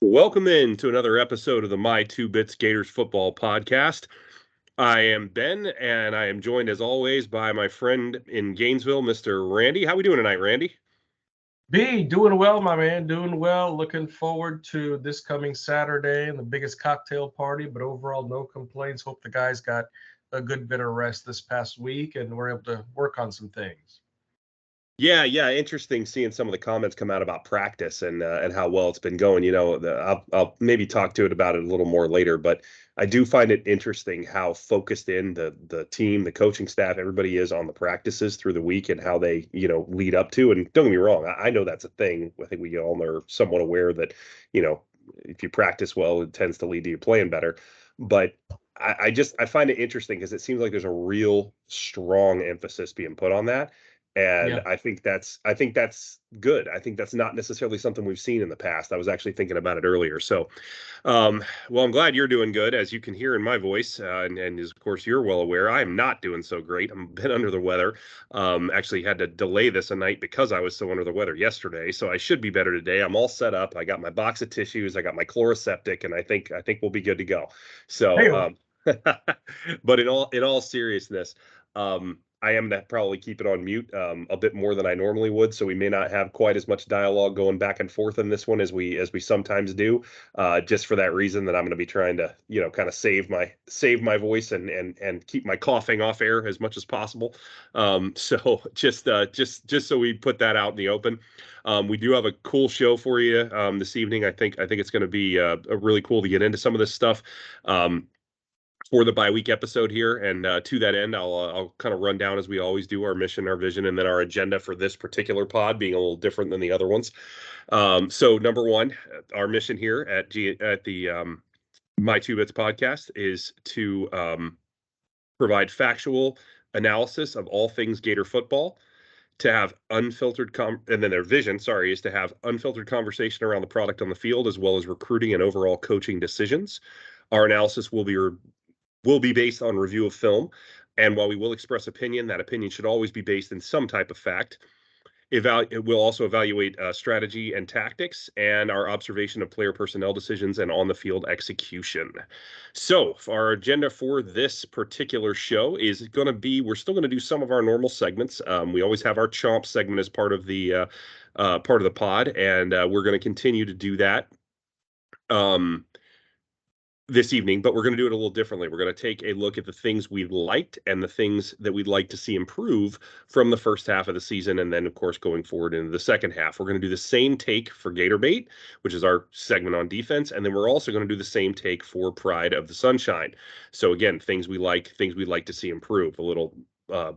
Welcome in to another episode of the My Two Bits Gators Football Podcast. I am Ben, and I am joined as always by my friend in Gainesville, Mr. Randy. How we doing tonight, Randy? B, doing well, my man, doing well. Looking forward to this coming Saturday and the biggest cocktail party, but overall, no complaints. Hope the guys got a good bit of rest this past week and we're able to work on some things. Yeah, interesting seeing some of the comments come out about practice and how well it's been going. I'll maybe talk to it about it a little more later, but I do find it interesting how focused in the team, the coaching staff, everybody is on the practices through the week and how they lead up to. And don't get me wrong, I know that's a thing. I think we all are somewhat aware that if you practice well, it tends to lead to you playing better. But I find it interesting because it seems like there's a real strong emphasis being put on that. And Yeah. I think that's good. I think that's not necessarily something we've seen in the past. I was actually thinking about it earlier. So, well, I'm glad you're doing good, as you can hear in my voice, and as of course you're well aware, I am not doing so great. I'm a bit under the weather. Actually had to delay this a night because I was so under the weather yesterday. So I should be better today. I'm all set up. I got my box of tissues. I got my Chloraseptic, and I think we'll be good to go. So, Hey, but in all seriousness, I am to probably keep it on mute a bit more than I normally would, so we may not have quite as much dialogue going back and forth in this one as we sometimes do. Just for that reason, that I'm going to be trying to kind of save my voice and keep my coughing off air as much as possible. So just so we put that out in the open. We do have a cool show for you this evening. I think it's going to be really cool to get into some of this stuff. For the bye-week episode here. And to that end, I'll kind of run down, as we always do, our mission, our vision, and then our agenda for this particular pod, being a little different than the other ones. So number one, our mission here at the My Two Bits podcast is to provide factual analysis of all things Gator football, to have unfiltered and then their vision, is to have unfiltered conversation around the product on the field, as well as recruiting and overall coaching decisions. Our analysis will be based on review of film, and while we will express opinion, that opinion should always be based in some type of fact. It will also evaluate strategy and tactics, and our observation of player personnel decisions and on-the-field execution. So our agenda for this particular show is going to be, we're still going to do some of our normal segments. We always have our Chomp segment as part of the pod, and we're going to continue to do that this evening, but we're going to do it a little differently. We're going to take a look at the things we liked and the things that we'd like to see improve from the first half of the season, and then, of course, going forward into the second half. We're going to do the same take for Gator Bait, which is our segment on defense, and then we're also going to do the same take for Pride of the Sunshine. So, again, things we'd like to see improve, a little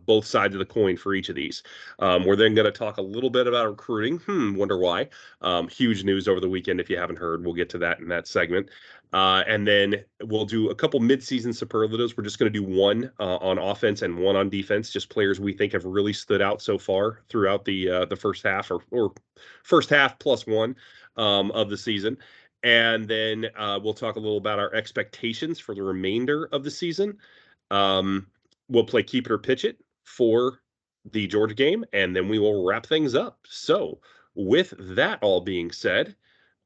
both sides of the coin for each of these. We're then going to talk a little bit about recruiting. Wonder why. Huge news over the weekend. If you haven't heard, we'll get to that in that segment. And then we'll do a couple midseason superlatives. We're just going to do one on offense and one on defense, just players we think have really stood out so far throughout the first half or first half plus one of the season. And then we'll talk a little about our expectations for the remainder of the season. We'll play Keep It or Pitch It for the Georgia game, and then we will wrap things up. So with that all being said,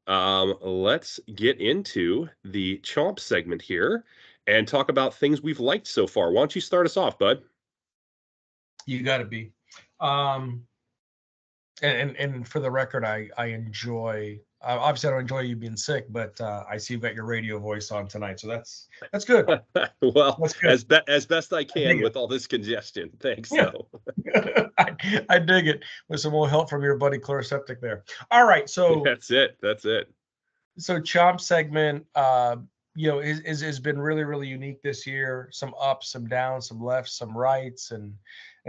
let's get into the Chomp segment here and talk about things we've liked so far. Why don't you start us off, bud? you got to be. And for the record, I enjoy. Obviously, I don't enjoy you being sick, but I see you've got your radio voice on tonight, so that's good. Well, That's good. as best I can with all this congestion. Thanks, Yeah. though. I dig it, with some more help from your buddy Chloraseptic there. All right, so That's it. So Chomp segment, has been really, really unique this year. Some ups, some downs, some lefts, some rights, and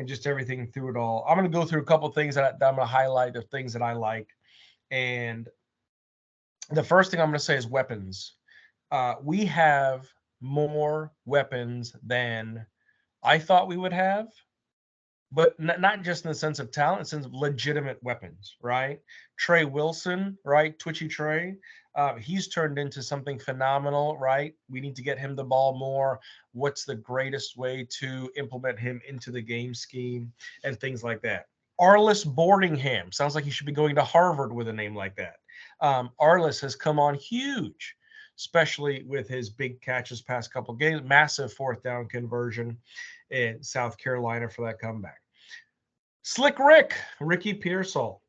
just everything through it all. I'm going to go through a couple of things that I'm going to highlight of things that I like. And the first thing I'm going to say is weapons. We have more weapons than I thought we would have, but not just in the sense of talent, in the sense of legitimate weapons, right? Trey Wilson, right? Twitchy Trey. He's turned into something phenomenal, right? We need to get him the ball more. What's the greatest way to implement him into the game scheme and things like that? Arliss Boardingham. Sounds like he should be going to Harvard with a name like that. Arliss has come on huge, especially with his big catches past couple games. Massive fourth down conversion in South Carolina for that comeback. Slick Ricky Pearsall.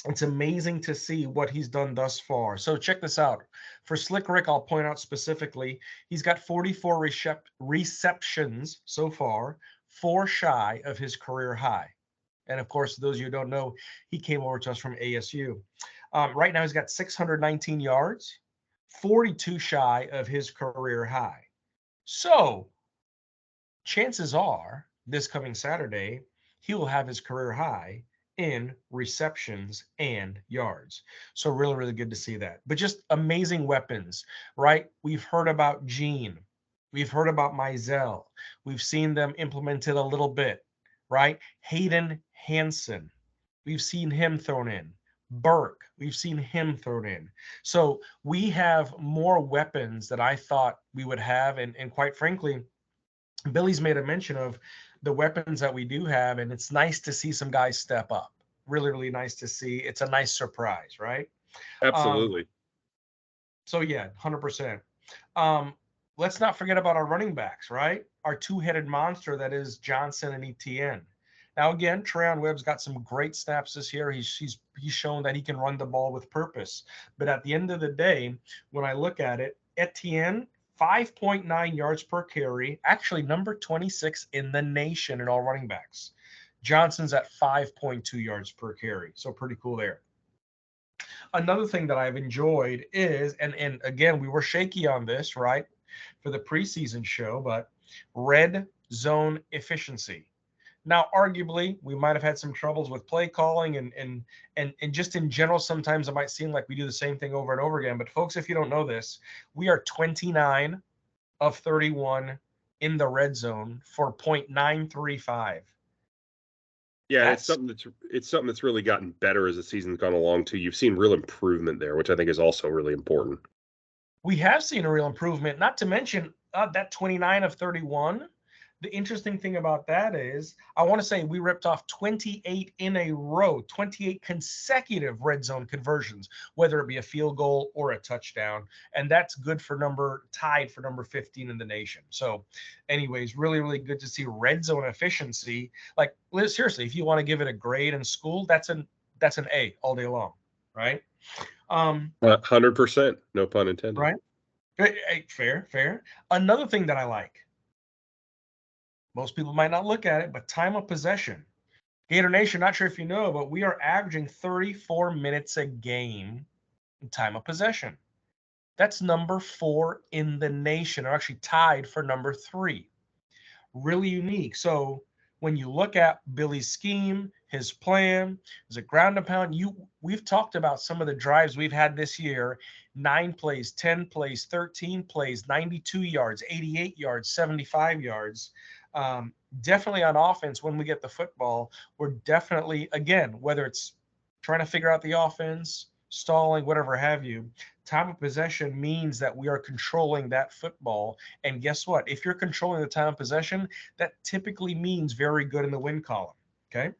It's amazing to see what he's done thus far. So check this out. For Slick Rick, I'll point out specifically, he's got 44 receptions so far, 4 shy of his career high. And of course, those of you who don't know, he came over to us from ASU. Right now, he's got 619 yards, 42 shy of his career high. So chances are this coming Saturday, he will have his career high in receptions and yards. So really, really good to see that. But just amazing weapons, right? We've heard about Gene. We've heard about Mizell. We've seen them implemented a little bit, right? Hayden Hansen. We've seen him thrown in. Burke. We've seen him thrown in. So we have more weapons that I thought we would have. And quite frankly, Billy's made a mention of the weapons that we do have, and it's nice to see some guys step up. Really, really nice to see. It's a nice surprise, right? Absolutely. So yeah, 100%. Let's not forget about our running backs, right? Our two-headed monster that is Johnson and Etienne. Now again, Treon Webb's got some great snaps this year. He's shown that he can run the ball with purpose. But at the end of the day, when I look at it, Etienne, 5.9 yards per carry, actually number 26 in the nation in all running backs. Johnson's at 5.2 yards per carry. So pretty cool there. Another thing that I've enjoyed is, and again, we were shaky on this, right, for the preseason show, but red zone efficiency. Now, arguably, we might have had some troubles with play calling and just in general, sometimes it might seem like we do the same thing over and over again. But folks, if you don't know this, we are 29 of 31 in the red zone for .935. Yeah, it's something that's really gotten better as the season's gone along too. You've seen real improvement there, which I think is also really important. We have seen a real improvement, not to mention that 29 of 31. The interesting thing about that is, I want to say we ripped off 28 in a row, 28 consecutive red zone conversions, whether it be a field goal or a touchdown. And that's good for tied for number 15 in the nation. So anyways, really, really good to see red zone efficiency. Like, seriously, if you want to give it a grade in school, that's an A all day long, right? 100%, no pun intended. Right? Fair. Another thing that I like, most people might not look at it, but time of possession. Gator Nation, not sure if you know, but we are averaging 34 minutes a game in time of possession. That's number 4 in the nation, or actually tied for number 3. Really unique. So when you look at Billy's scheme, his plan, is it ground and pound? We've talked about some of the drives we've had this year: 9 plays, 10 plays, 13 plays, 92 yards, 88 yards, 75 yards. Definitely on offense, when we get the football, we're definitely, again, whether it's trying to figure out the offense, stalling, whatever have you, time of possession means that we are controlling that football. And guess what? If you're controlling the time of possession, that typically means very good in the win column. Okay.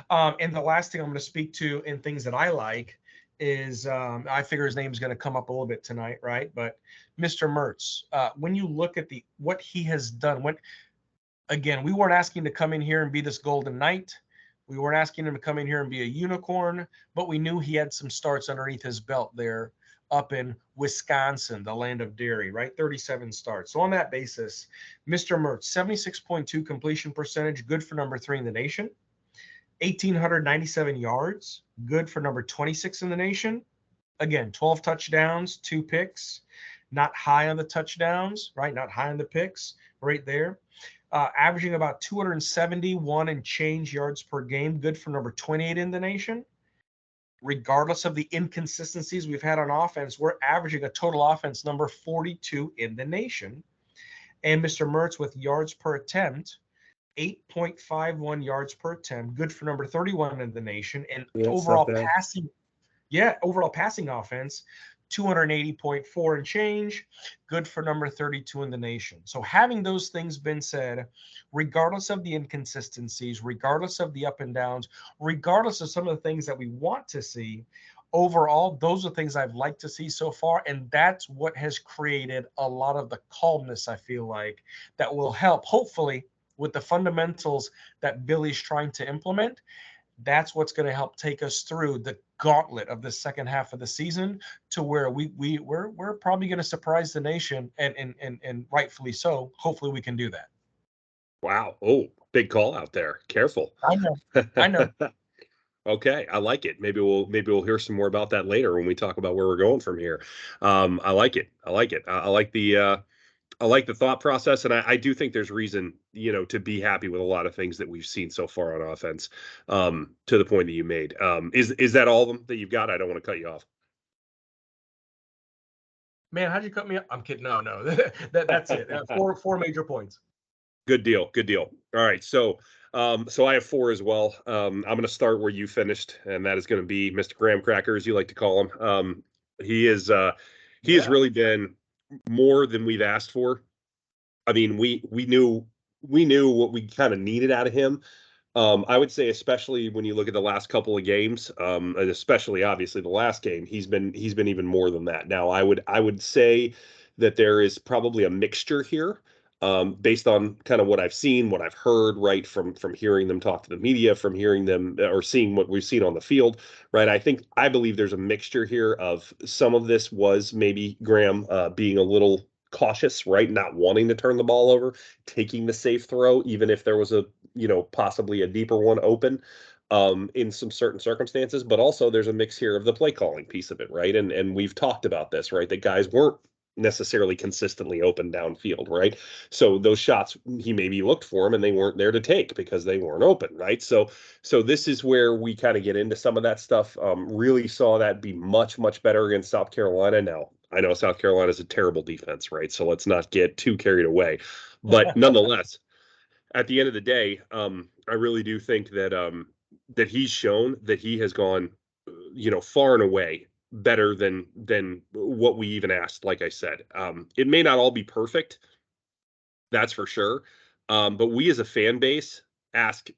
And the last thing I'm going to speak to in things that I like is, I figure his name is going to come up a little bit tonight, right? But Mr. Mertz, when you look at what he has done, again, we weren't asking to come in here and be this golden knight. We weren't asking him to come in here and be a unicorn, but we knew he had some starts underneath his belt there up in Wisconsin, the land of dairy, right? 37 starts. So on that basis, Mr. Mertz, 76.2 completion percentage, good for number 3 in the nation. 1,897 yards, good for number 26 in the nation. Again, 12 touchdowns, 2 picks, not high on the touchdowns, right? Not high on the picks, right there. Averaging about 271 and change yards per game, good for number 28 in the nation. Regardless of the inconsistencies we've had on offense, we're averaging a total offense number 42 in the nation. And Mr. Mertz with yards per attempt, 8.51 yards per attempt, good for number 31 in the nation. And overall passing offense, 280.4 and change, good for number 32 in the nation. So having those things been said, regardless of the inconsistencies, regardless of the up and downs, regardless of some of the things that we want to see, overall, those are things I've liked to see so far. And that's what has created a lot of the calmness, I feel like, that will help, hopefully, with the fundamentals that Billy's trying to implement. That's what's going to help take us through the gauntlet of the second half of the season to where we're probably going to surprise the nation, and rightfully so. Hopefully we can do that. Wow. Oh, big call out there. Careful. I know. I know. Okay, I like it. Maybe we'll hear some more about that later when we talk about where we're going from here. I like it. I like it. I like the thought process, and I do think there's reason, to be happy with a lot of things that we've seen so far on offense. To the point that you made, is that all of them that you've got? I don't want to cut you off. Man, how'd you cut me up? I'm kidding. No. That's it. Four major points. Good deal. Good deal. All right. So I have four as well. I'm going to start where you finished, and that is going to be Mr. Graham Cracker, as you like to call him. He has really been more than we've asked for. I mean, we knew what we kind of needed out of him. I would say, especially when you look at the last couple of games, and especially obviously the last game, he's been even more than that. Now, I would say that there is probably a mixture here, based on kind of what I've seen, what I've heard, right, from hearing them talk to the media, from hearing them or seeing what we've seen on the field, right. I believe there's a mixture here of some of this was maybe Graham being a little cautious, right, not wanting to turn the ball over, taking the safe throw, even if there was a possibly a deeper one open, in some certain circumstances. But also there's a mix here of the play calling piece of it, right? And we've talked about this, right? That guys weren't necessarily consistently open downfield, right? So those shots he maybe looked for them and they weren't there to take because they weren't open, right? So this is where we kind of get into some of that stuff. Really saw that be much better against South Carolina. Now I know South Carolina is a terrible defense, right? So let's not get too carried away, but nonetheless, at the end of the day, I really do think that that he's shown that he has gone, far and away better than what we even asked. Like I said, it may not all be perfect, that's for sure, but we as a fan base ask,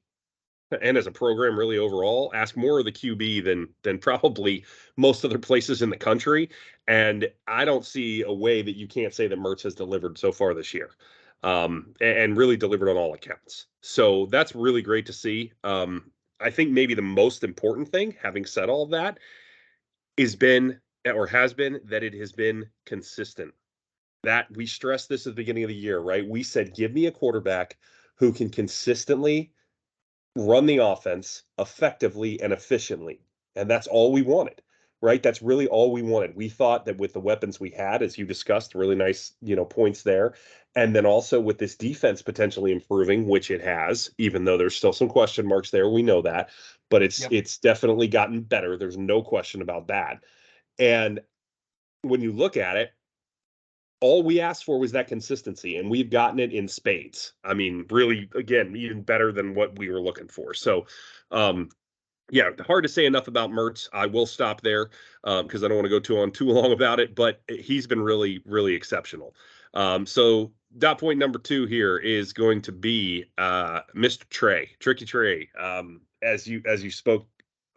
and as a program, really overall, ask more of the QB than probably most other places in the country. And I don't see a way that you can't say that Mertz has delivered so far this year, and really delivered on all accounts. So that's really great to see. I think maybe the most important thing, having said all of that, has been that it has been consistent. That we stressed this at the beginning of the year, right? We said, give me a quarterback who can consistently run the offense effectively and efficiently. And that's all we wanted, right? That's really all we wanted. We thought that with the weapons we had, as you discussed, really nice, points there. And then also with this defense potentially improving, which it has, even though there's still some question marks there. We know that, but it's definitely gotten better. There's no question about that. And when you look at it, all we asked for was that consistency, and we've gotten it in spades. I mean, really, again, even better than what we were looking for. So, yeah, hard to say enough about Mertz. I will stop there because I don't want to go too long about it, but he's been really, really exceptional. So dot point number 2 here is going to be Mr. Tricky Trey, as you spoke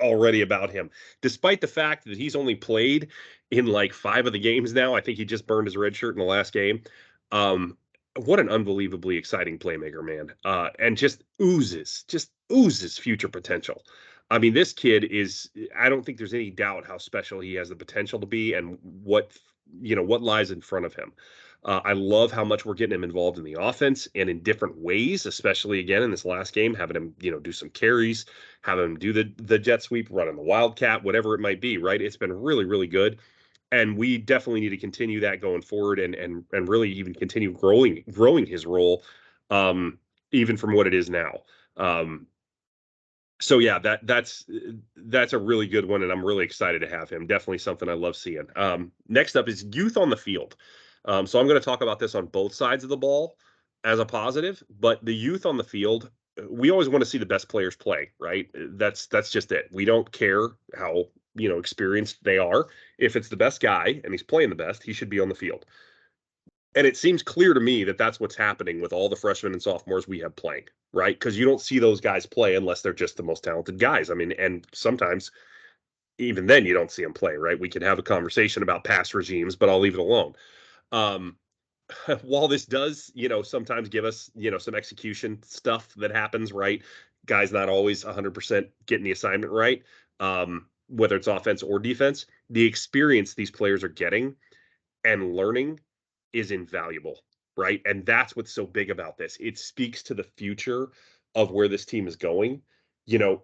already about him, despite the fact that he's only played in like 5 of the games now. I think he just burned his red shirt in the last game. What an unbelievably exciting playmaker, man. And just oozes future potential. I mean, this kid is, I don't think there's any doubt how special he has the potential to be and what lies in front of him. I love how much we're getting him involved in the offense and in different ways, especially again in this last game, having him, do some carries, having him do the jet sweep, running the wildcat, whatever it might be, right? It's been really, really good. And we definitely need to continue that going forward and really even continue growing his role, even from what it is now. So yeah, that's a really good one, and I'm really excited to have him. Definitely something I love seeing. Next up is youth on the field. So I'm going to talk about this on both sides of the ball as a positive, but the youth on the field, we always want to see the best players play, right? That's just it. We don't care how, experienced they are. If it's the best guy and he's playing the best, he should be on the field. And it seems clear to me that that's what's happening with all the freshmen and sophomores we have playing, right? Because you don't see those guys play unless they're just the most talented guys. I mean, and sometimes even then you don't see them play, right? We can have a conversation about pass regimes, but I'll leave it alone. Um, while this does, sometimes give us, some execution stuff that happens, right? Guys not always 100% getting the assignment right, whether it's offense or defense. The experience these players are getting and learning is invaluable, right? And that's what's so big about this. It speaks to the future of where this team is going. You know,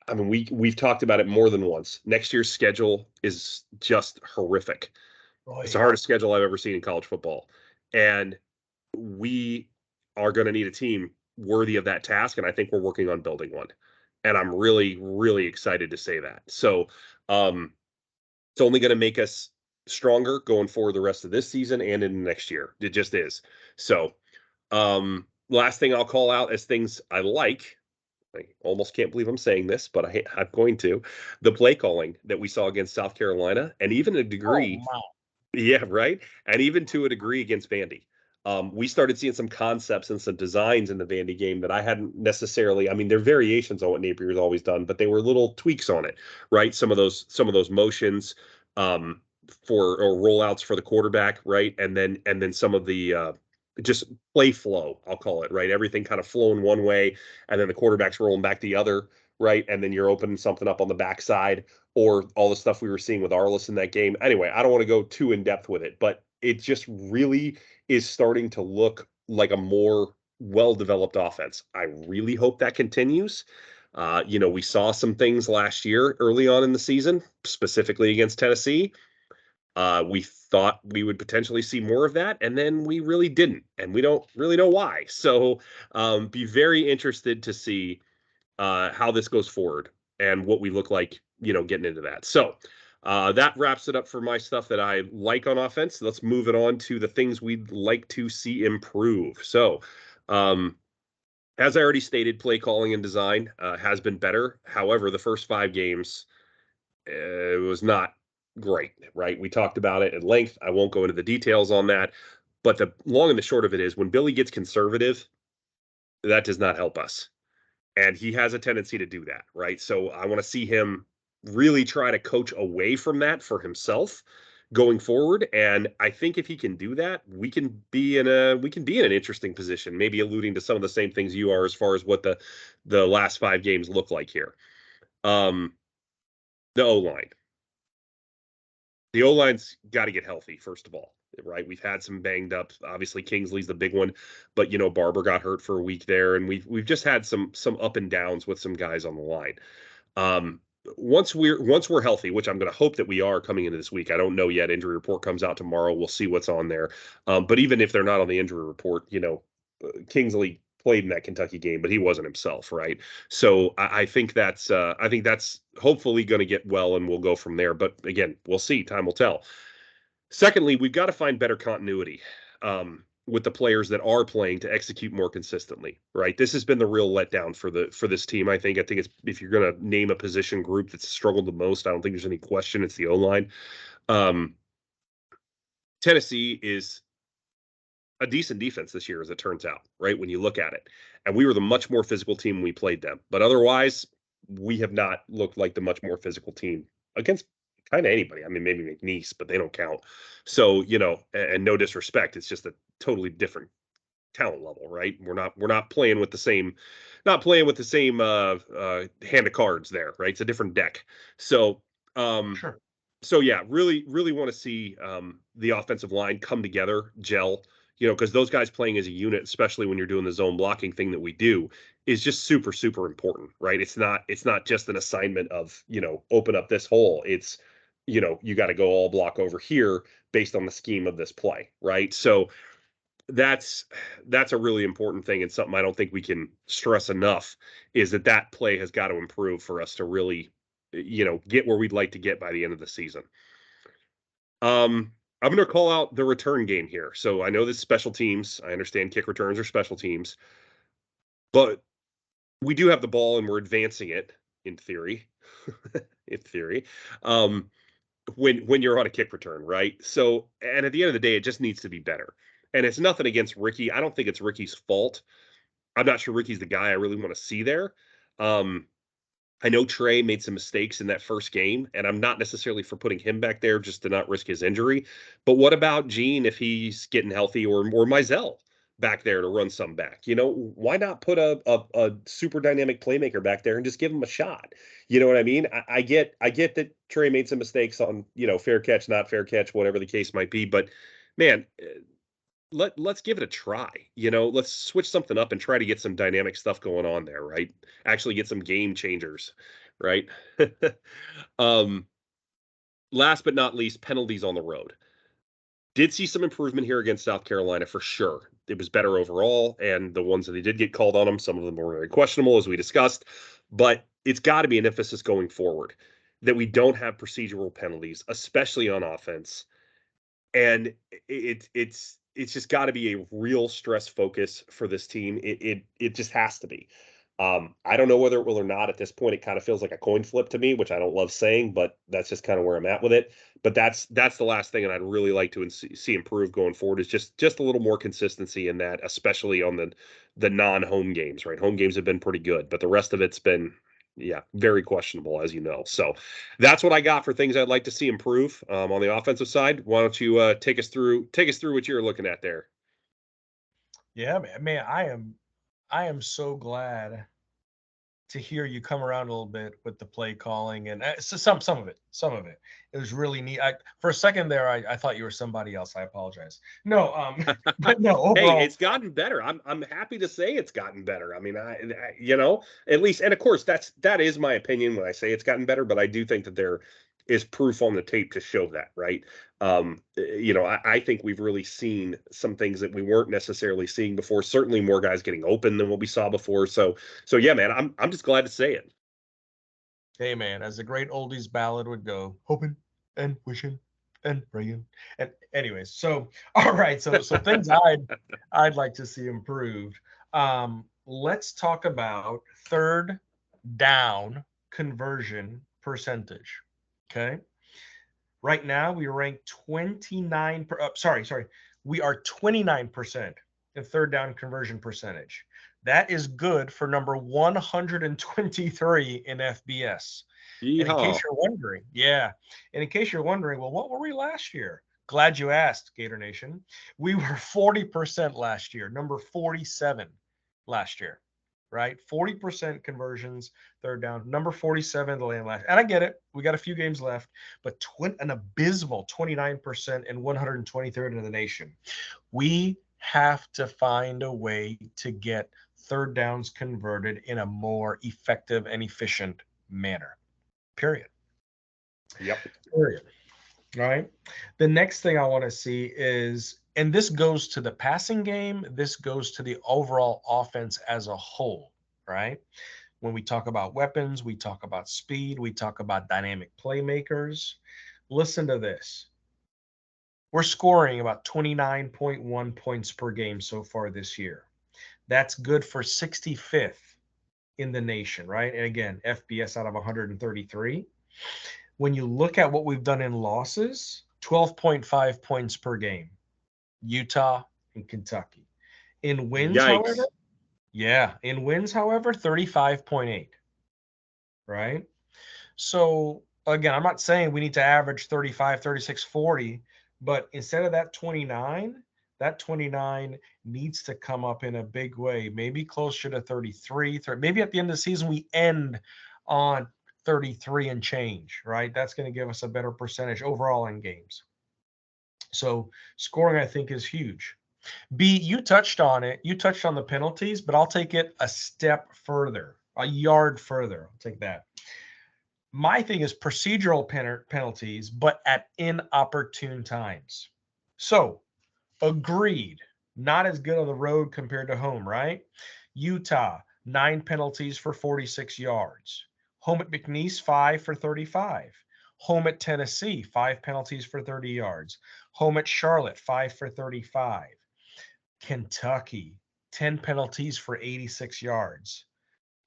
I mean, we've talked about it more than once. Next year's schedule is just horrific. Oh It's the yeah. hardest schedule I've ever seen in college football. And we are going to need a team worthy of that task. And I think we're working on building one. And I'm really, really excited to say that. So it's only going to make us stronger going forward the rest of this season and in next year. It just is. So last thing I'll call out as things I like. I almost can't believe I'm saying this, but I'm going to. The play calling that we saw against South Carolina, and even a Oh degree, my. yeah, right. And even to a degree against Vandy. We started seeing some concepts and some designs in the Vandy game that I hadn't necessarily. I mean, they're variations on what Napier's always done, but they were little tweaks on it, right? Some of those motions um, for or rollouts for the quarterback, right? And then some of the just play flow, I'll call it, right? Everything kind of flowing one way, and then the quarterback's rolling back the other, right? And then you're opening something up on the backside or all the stuff we were seeing with Arliss in that game. Anyway, I don't want to go too in depth with it, but it just really is starting to look like a more well developed offense. I really hope that continues. We saw some things last year early on in the season, specifically against Tennessee. We thought we would potentially see more of that, and then we really didn't, and we don't really know why. So, be very interested to see how this goes forward and what we look like, getting into that. So that wraps it up for my stuff that I like on offense. Let's move it on to the things we'd like to see improve. So, um, as I already stated, play calling and design has been better. However, the first 5 games, it was not great, right? We talked about it at length. I won't go into the details on that. But the long and the short of it is when Billy gets conservative, that does not help us, and he has a tendency to do that, right? So I want to see him really try to coach away from that for himself going forward, and I think if he can do that, we can be in an interesting position, maybe alluding to some of the same things you are as far as what the last 5 games look like here. Um the O-line. The O-line's got to get healthy first of all, right? We've had some banged up. Obviously, Kingsley's the big one, but Barber got hurt for a week there, and we've just had some up and downs with some guys on the line. Um, once we're healthy, which I'm going to hope that we are coming into this week. I don't know yet. Injury report comes out tomorrow. We'll see what's on there. But even if they're not on the injury report, Kingsley played in that Kentucky game, but he wasn't himself, right? So I think that's hopefully going to get well, and we'll go from there. But again, we'll see. Time will tell. Secondly, we've got to find better continuity with the players that are playing to execute more consistently. Right, this has been the real letdown for this team. I think it's if you're going to name a position group that's struggled the most, I don't think there's any question it's the O line. Um, Tennessee is a decent defense this year, as it turns out. Right, when you look at it, and we were the much more physical team when we played them, but otherwise, we have not looked like the much more physical team against kind of anybody. I mean, maybe McNeese, but they don't count. So, and no disrespect, it's just a totally different talent level, right? We're not playing with the same, hand of cards there, right? It's a different deck. So, um, Sure. so yeah, really, really want to see the offensive line come together, gel. Because those guys playing as a unit, especially when you're doing the zone blocking thing that we do, is just super, super important, right? It's not just an assignment of open up this hole. It's you got to go all block over here based on the scheme of this play, right? So that's that's a really important thing, and something I don't think we can stress enough is that play has got to improve for us to really get where we'd like to get by the end of the season. I'm going to call out the return game here. So I know this is special teams. I understand kick returns are special teams, but we do have the ball and we're advancing it in theory. In theory. Um, when you're on a kick return, right? So, and at the end of the day, it just needs to be better. And it's nothing against Ricky. I don't think it's Ricky's fault. I'm not sure Ricky's the guy I really want to see there. Um, I know Trey made some mistakes in that first game, and I'm not necessarily for putting him back there just to not risk his injury. But what about Gene if he's getting healthy, or Mizell back there to run some back? Why not put a super dynamic playmaker back there and just give him a shot? You know what I mean? I get that Trey made some mistakes on fair catch, not fair catch, whatever the case might be. But man, let's give it a try. Let's switch something up and try to get some dynamic stuff going on there, right? Actually get some game changers, right? um Last but not least, penalties on the road. Did see some improvement here against South Carolina for sure. It was better overall, and the ones that they did get called on them, some of them were very questionable, as we discussed. But it's got to be an emphasis going forward that we don't have procedural penalties, especially on offense. And it's just got to be a real stress focus for this team. It just has to be. I don't know whether it will or not at this point. It kind of feels like a coin flip to me, which I don't love saying, but that's just kind of where I'm at with it. But that's the last thing, and I'd really like to see improve going forward is just a little more consistency in that, especially on the non-home games. Right, home games have been pretty good, but the rest of it's been very questionable, as you know. So that's what I got for things I'd like to see improve on the offensive side. Why don't you take us through what you're looking at there? Yeah, man, I am so glad to hear you come around a little bit with the play calling and so some of it was really neat. For a second there I thought you were somebody else. I apologize. No, but no, Hey, overall, it's gotten better. I'm happy to say it's gotten better. I mean, at least, and of course that is my opinion when I say it's gotten better, but I do think that there is proof on the tape to show that, right? I think we've really seen some things that we weren't necessarily seeing before. Certainly more guys getting open than what we saw before. So yeah, man, I'm just glad to say it. hey man, as the great oldies ballad would go, hoping and wishing and praying. And anyways, so all right, so things I'd like to see improved. Let's talk about third down conversion percentage. Okay. Right now, we rank 29. Sorry. We are 29% in third down conversion percentage. That is good for number 123 in FBS. And in Yeehaw. case you're wondering, well, what were we last year? Glad you asked, Gator Nation. We were 40% last year, number 47 last year, right? 40% conversions, third down, number 47 the land last. And I get it. We got a few games left, but an abysmal 29% and 123rd in the nation. We have to find a way to get third downs converted in a more effective and efficient manner. Period. Yep. Period. Right. The next thing I want to see is, and this goes to the passing game, this goes to the overall offense as a whole, right? When we talk about weapons, we talk about speed, we talk about dynamic playmakers. Listen to this. We're scoring about 29.1 points per game so far this year. That's good for 65th in the nation, right? And again, FBS out of 133. When you look at what we've done in losses, 12.5 points per game, Utah and Kentucky. In wins, Yikes. however, 35.8, right? So again, I'm not saying we need to average 35, 36, 40, but instead of that 29 needs to come up in a big way, maybe closer to 33, maybe at the end of the season we end on 33 and change, right? That's going to give us a better percentage overall in games. So scoring, I think, is huge. B, you touched on it. You touched on the penalties, but I'll take it a step further, a yard further. I'll take that. My thing is procedural penalties, but at inopportune times. So agreed, not as good on the road compared to home, right? Utah, 9 penalties for 46 yards. Home at McNeese, 5 for 35. Home at Tennessee, 5 penalties for 30 yards. Home at Charlotte, 5 for 35. Kentucky, 10 penalties for 86 yards.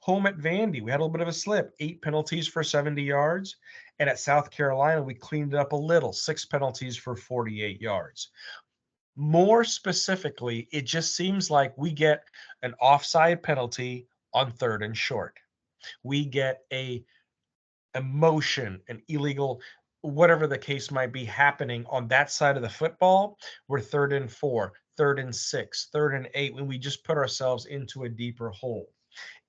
Home at Vandy, we had a little bit of a slip, 8 penalties for 70 yards. And at South Carolina, we cleaned it up a little, 6 penalties for 48 yards. More specifically, it just seems like we get an offside penalty on third and short. we get a emotion, an illegal, whatever the case might be happening on that side of the football, we're 3rd and 4, 3rd and 6, 3rd and 8, when we just put ourselves into a deeper hole.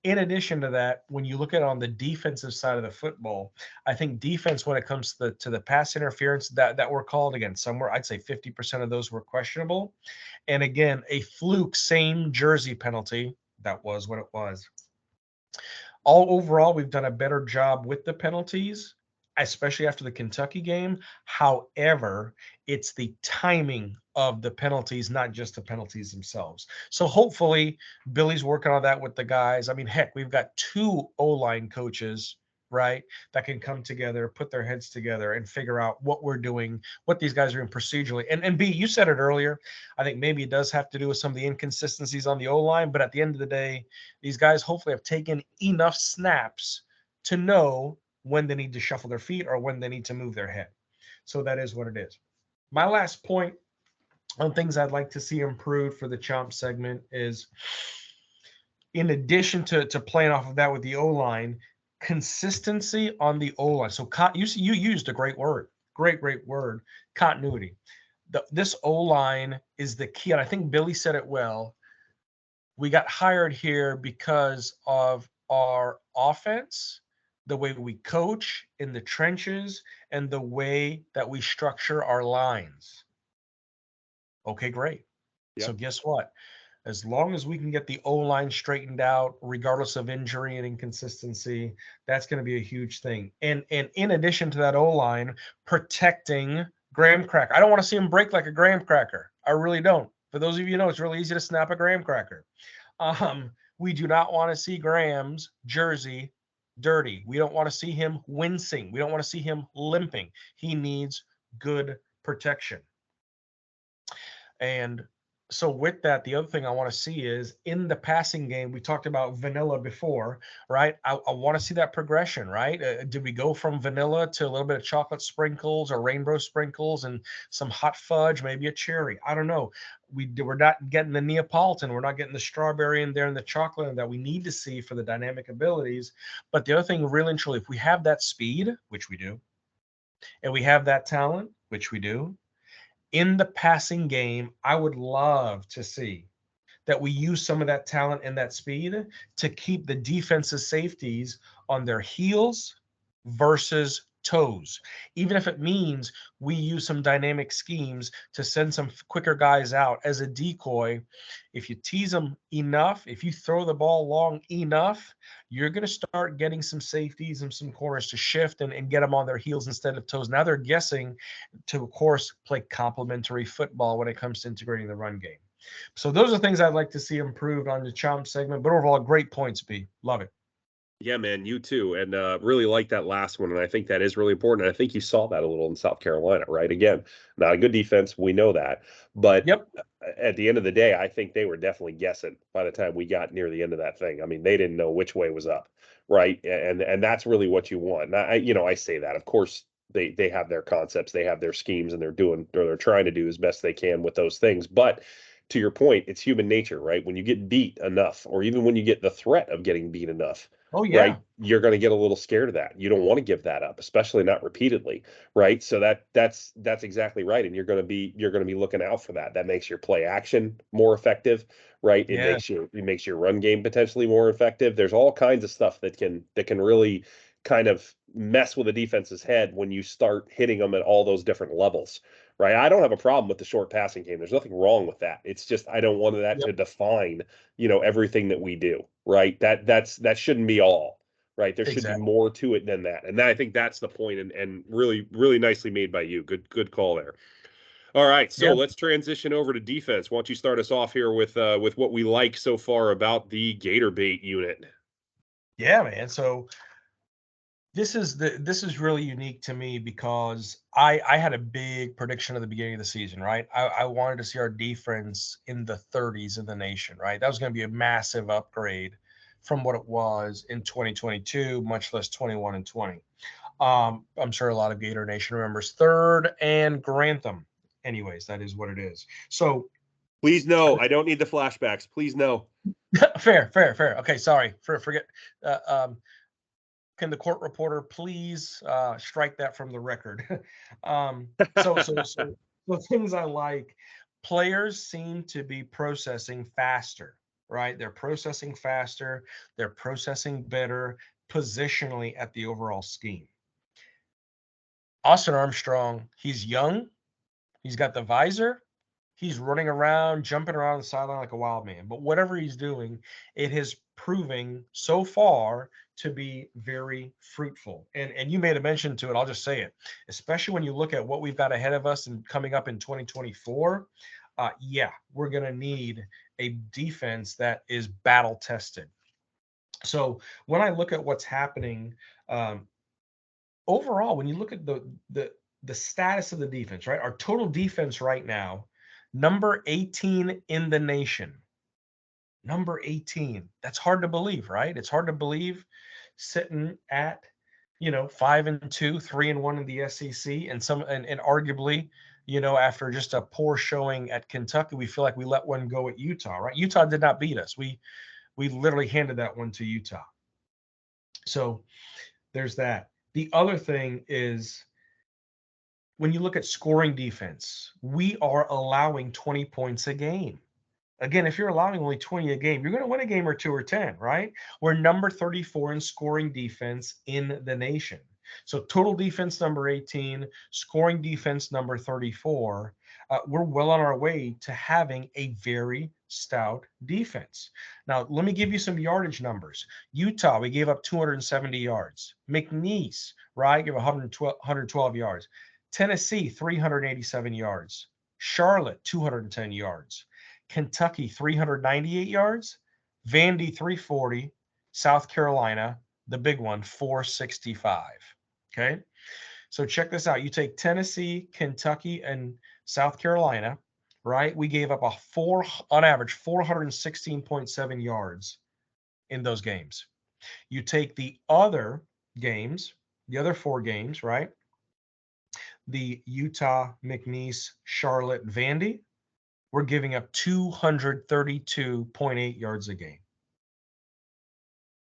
In addition to that, when you look at it on the defensive side of the football, I think defense, when it comes to the pass interference that were called, again, somewhere I'd say 50% of those were questionable. And again, a fluke same jersey penalty, that was what it was. All overall, we've done a better job with the penalties, especially after the Kentucky game. However, it's the timing of the penalties, not just the penalties themselves. So hopefully Billy's working on that with the guys. I mean, heck, we've got 2 O-line coaches, right, that can come together, put their heads together and figure out what we're doing, what these guys are doing procedurally. And B, you said it earlier. I think maybe it does have to do with some of the inconsistencies on the O-line, but at the end of the day, these guys hopefully have taken enough snaps to know when they need to shuffle their feet or when they need to move their head. So that is what it is. My last point on things I'd like to see improved for the Chomp segment is, in addition to playing off of that with the O-line, consistency on the O-line. So you used a great word, great word, continuity. This O-line is the key. And I think Billy said it well. We got hired here because of our offense, the way we coach in the trenches, and the way that we structure our lines. Okay, great. Yep. So guess what? As long as we can get the O-line straightened out, regardless of injury and inconsistency, that's going to be a huge thing. And in addition to that O-line, protecting graham cracker. I don't want to see him break like a graham cracker. I really don't. For those of you who know, it's really easy to snap a graham cracker. We do not want to see Graham's jersey dirty. We don't want to see him wincing. We don't want to see him limping. He needs good protection. And so with that, the other thing I want to see is in the passing game, we talked about vanilla before, right? I want to see that progression, right? Did we go from vanilla to a little bit of chocolate sprinkles or rainbow sprinkles and some hot fudge, maybe a cherry? I don't know. We're not getting the Neapolitan. We're not getting the strawberry in there and the chocolate that we need to see for the dynamic abilities. But the other thing, really and truly, if we have that speed, which we do, and we have that talent, which we do, in the passing game, I would love to see that we use some of that talent and that speed to keep the defensive safeties on their heels versus toes. Even if it means we use some dynamic schemes to send some quicker guys out as a decoy. If you tease them enough, if you throw the ball long enough, you're going to start getting some safeties and some corners to shift and get them on their heels instead of toes. Now they're guessing to, of course, play complementary football when it comes to integrating the run game. So those are things I'd like to see improved on the Chomp segment. But overall, great points, B. Love it. Yeah, man, you too. And really like that last one. And I think that is really important. And I think you saw that a little in South Carolina, right? Again, not a good defense. We know that. But yep. At the end of the day, I think they were definitely guessing by the time we got near the end of that thing. I mean, they didn't know which way was up, right? And that's really what you want. And I say that. Of course, they have their concepts, they have their schemes, and they're trying to do as best they can with those things. But to your point, it's human nature, right? When you get beat enough, or even when you get the threat of getting beat enough, right, you're going to get a little scared of that. You don't want to give that up, especially not repeatedly, right? So that's exactly right, and you're going to be looking out for that. That makes your play action more effective, right? It makes your run game potentially more effective. There's all kinds of stuff that can really kind of mess with a defense's head when you start hitting them at all those different levels. Right. I don't have a problem with the short passing game. There's nothing wrong with that. It's just I don't want that to define, everything that we do. Right. That shouldn't be all. Right. There should be more to it than that. And I think that's the point, and really, really nicely made by you. Good call there. All right. So let's transition over to defense. Why don't you start us off here with what we like so far about the Gator Bait unit? Yeah, man. So this is really unique to me because I had a big prediction at the beginning of the season, right? I wanted to see our defense in the 30s in the nation, right? That was going to be a massive upgrade from what it was in 2022, much less 21 and 20. I'm sure a lot of Gator Nation remembers 3rd and Grantham. Anyways, that is what it is. So please no, I don't need the flashbacks. Please no. Fair. Okay, sorry. Forget. Can the court reporter please strike that from the record? So things I like. Players seem to be processing faster, right? They're processing faster. They're processing better positionally at the overall scheme. Austin Armstrong, he's young. He's got the visor. He's running around, jumping around the sideline like a wild man. But whatever he's doing, it is proving so far to be very fruitful. And you made a mention to it. I'll just say it, especially when you look at what we've got ahead of us and coming up in 2024. Yeah, we're going to need a defense that is battle tested. So when I look at what's happening, overall, when you look at the status of the defense, right? Our total defense right now, number 18 in the nation. Number 18. That's hard to believe, right? It's hard to believe sitting at 5-2, 3-1 in the SEC, and arguably, after just a poor showing at Kentucky, we feel like we let one go at Utah, right? Utah did not beat us. We literally handed that one to Utah. So there's that. The other thing is, when you look at scoring defense, we are allowing 20 points a game. Again, if you're allowing only 20 a game, you're going to win a game or 2 or 10, right? We're number 34 in scoring defense in the nation. So total defense number 18, scoring defense number 34. We're well on our way to having a very stout defense. Now, let me give you some yardage numbers. Utah, we gave up 270 yards. McNeese, right, gave 112 yards. Tennessee, 387 yards. Charlotte, 210 yards. Kentucky, 398 yards. Vandy, 340. South Carolina, the big one, 465. Okay. So check this out. You take Tennessee, Kentucky, and South Carolina, right? We gave up on average, 416.7 yards in those games. You take the other games, the other 4 games, right? The Utah, McNeese, Charlotte, Vandy, we're giving up 232.8 yards a game.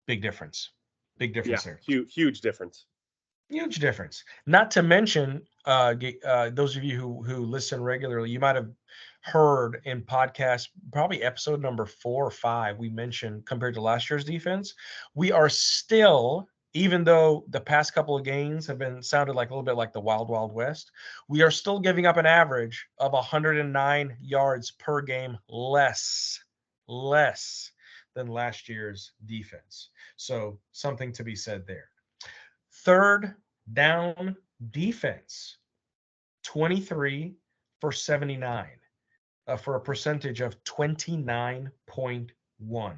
Big difference. Big difference there. Huge difference. Huge difference. Not to mention, those of you who listen regularly, you might have heard in podcast, probably episode number 4 or 5, we mentioned compared to last year's defense, we are still, even though the past couple of games have sounded like a little bit like the Wild Wild West, we are still giving up an average of 109 yards per game less than last year's defense. So something to be said there. Third down defense, 23 for 79, for a percentage of 29.1.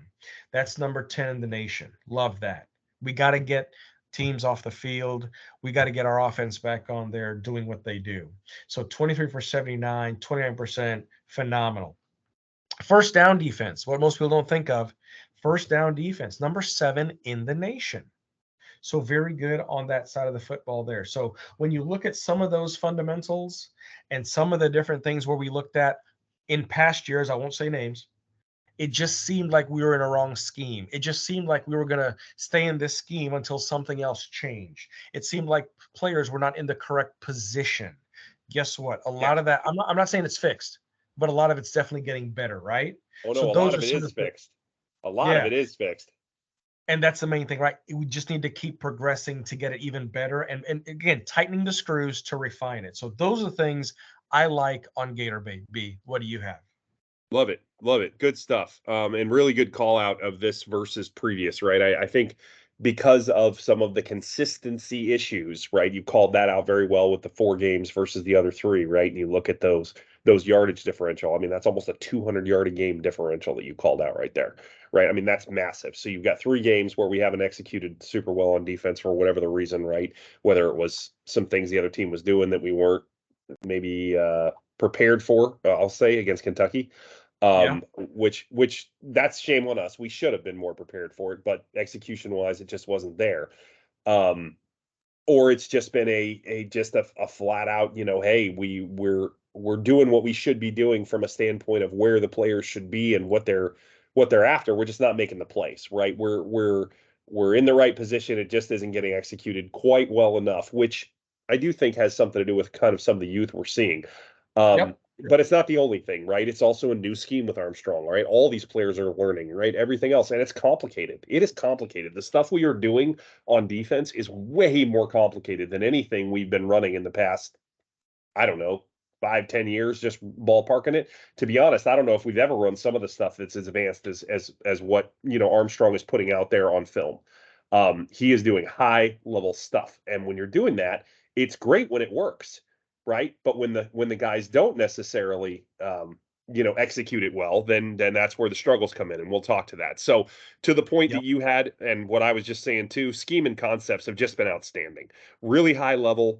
That's number 10 in the nation. Love that. We got to get teams off the field. We got to get our offense back on there doing what they do. So 23 for 79, 29%, phenomenal. First down defense, what most people don't think of. First down defense, number 7 in the nation. So very good on that side of the football there. So when you look at some of those fundamentals and some of the different things where we looked at in past years, I won't say names, it just seemed like we were in a wrong scheme. It just seemed like we were going to stay in this scheme until something else changed. It seemed like players were not in the correct position. Guess what? A lot of that, I'm not saying it's fixed, but a lot of it's definitely getting better, right? Oh, no, so a lot of it is fixed. A lot of it is fixed. And that's the main thing, right? We just need to keep progressing to get it even better. And again, tightening the screws to refine it. So those are the things I like on Gator B. What do you have? Love it. Love it. Good stuff. And really good call out of this versus previous, right? I think because of some of the consistency issues, right? You called that out very well with the 4 games versus the other 3, right? And you look at those yardage differential. I mean, that's almost a 200 yard a game differential that you called out right there, right? I mean, that's massive. So you've got 3 games where we haven't executed super well on defense for whatever the reason, right? Whether it was some things the other team was doing that we weren't maybe prepared for, I'll say, against Kentucky. Which that's shame on us. We should have been more prepared for it, but execution wise, it just wasn't there. Or it's just been a flat out, hey, we're doing what we should be doing from a standpoint of where the players should be and what they're after. We're just not making the plays, right? We're We're in the right position. It just isn't getting executed quite well enough, which I do think has something to do with kind of some of the youth we're seeing. Yep. But it's not the only thing, right? It's also a new scheme with Armstrong, right? All these players are learning, right? Everything else, and it's complicated. It is complicated. The stuff we are doing on defense is way more complicated than anything we've been running in the past, I don't know, 5-10 years, just ballparking it. To be honest, I don't know if we've ever run some of the stuff that's as advanced as what Armstrong is putting out there on film. He is doing high level stuff, and when you're doing that, it's great when it works, right? But when the guys don't necessarily execute it well, then that's where the struggles come in, and we'll talk to that. So to the point Yep. that you had, and what I was just saying too, scheme and concepts have just been outstanding, really high level.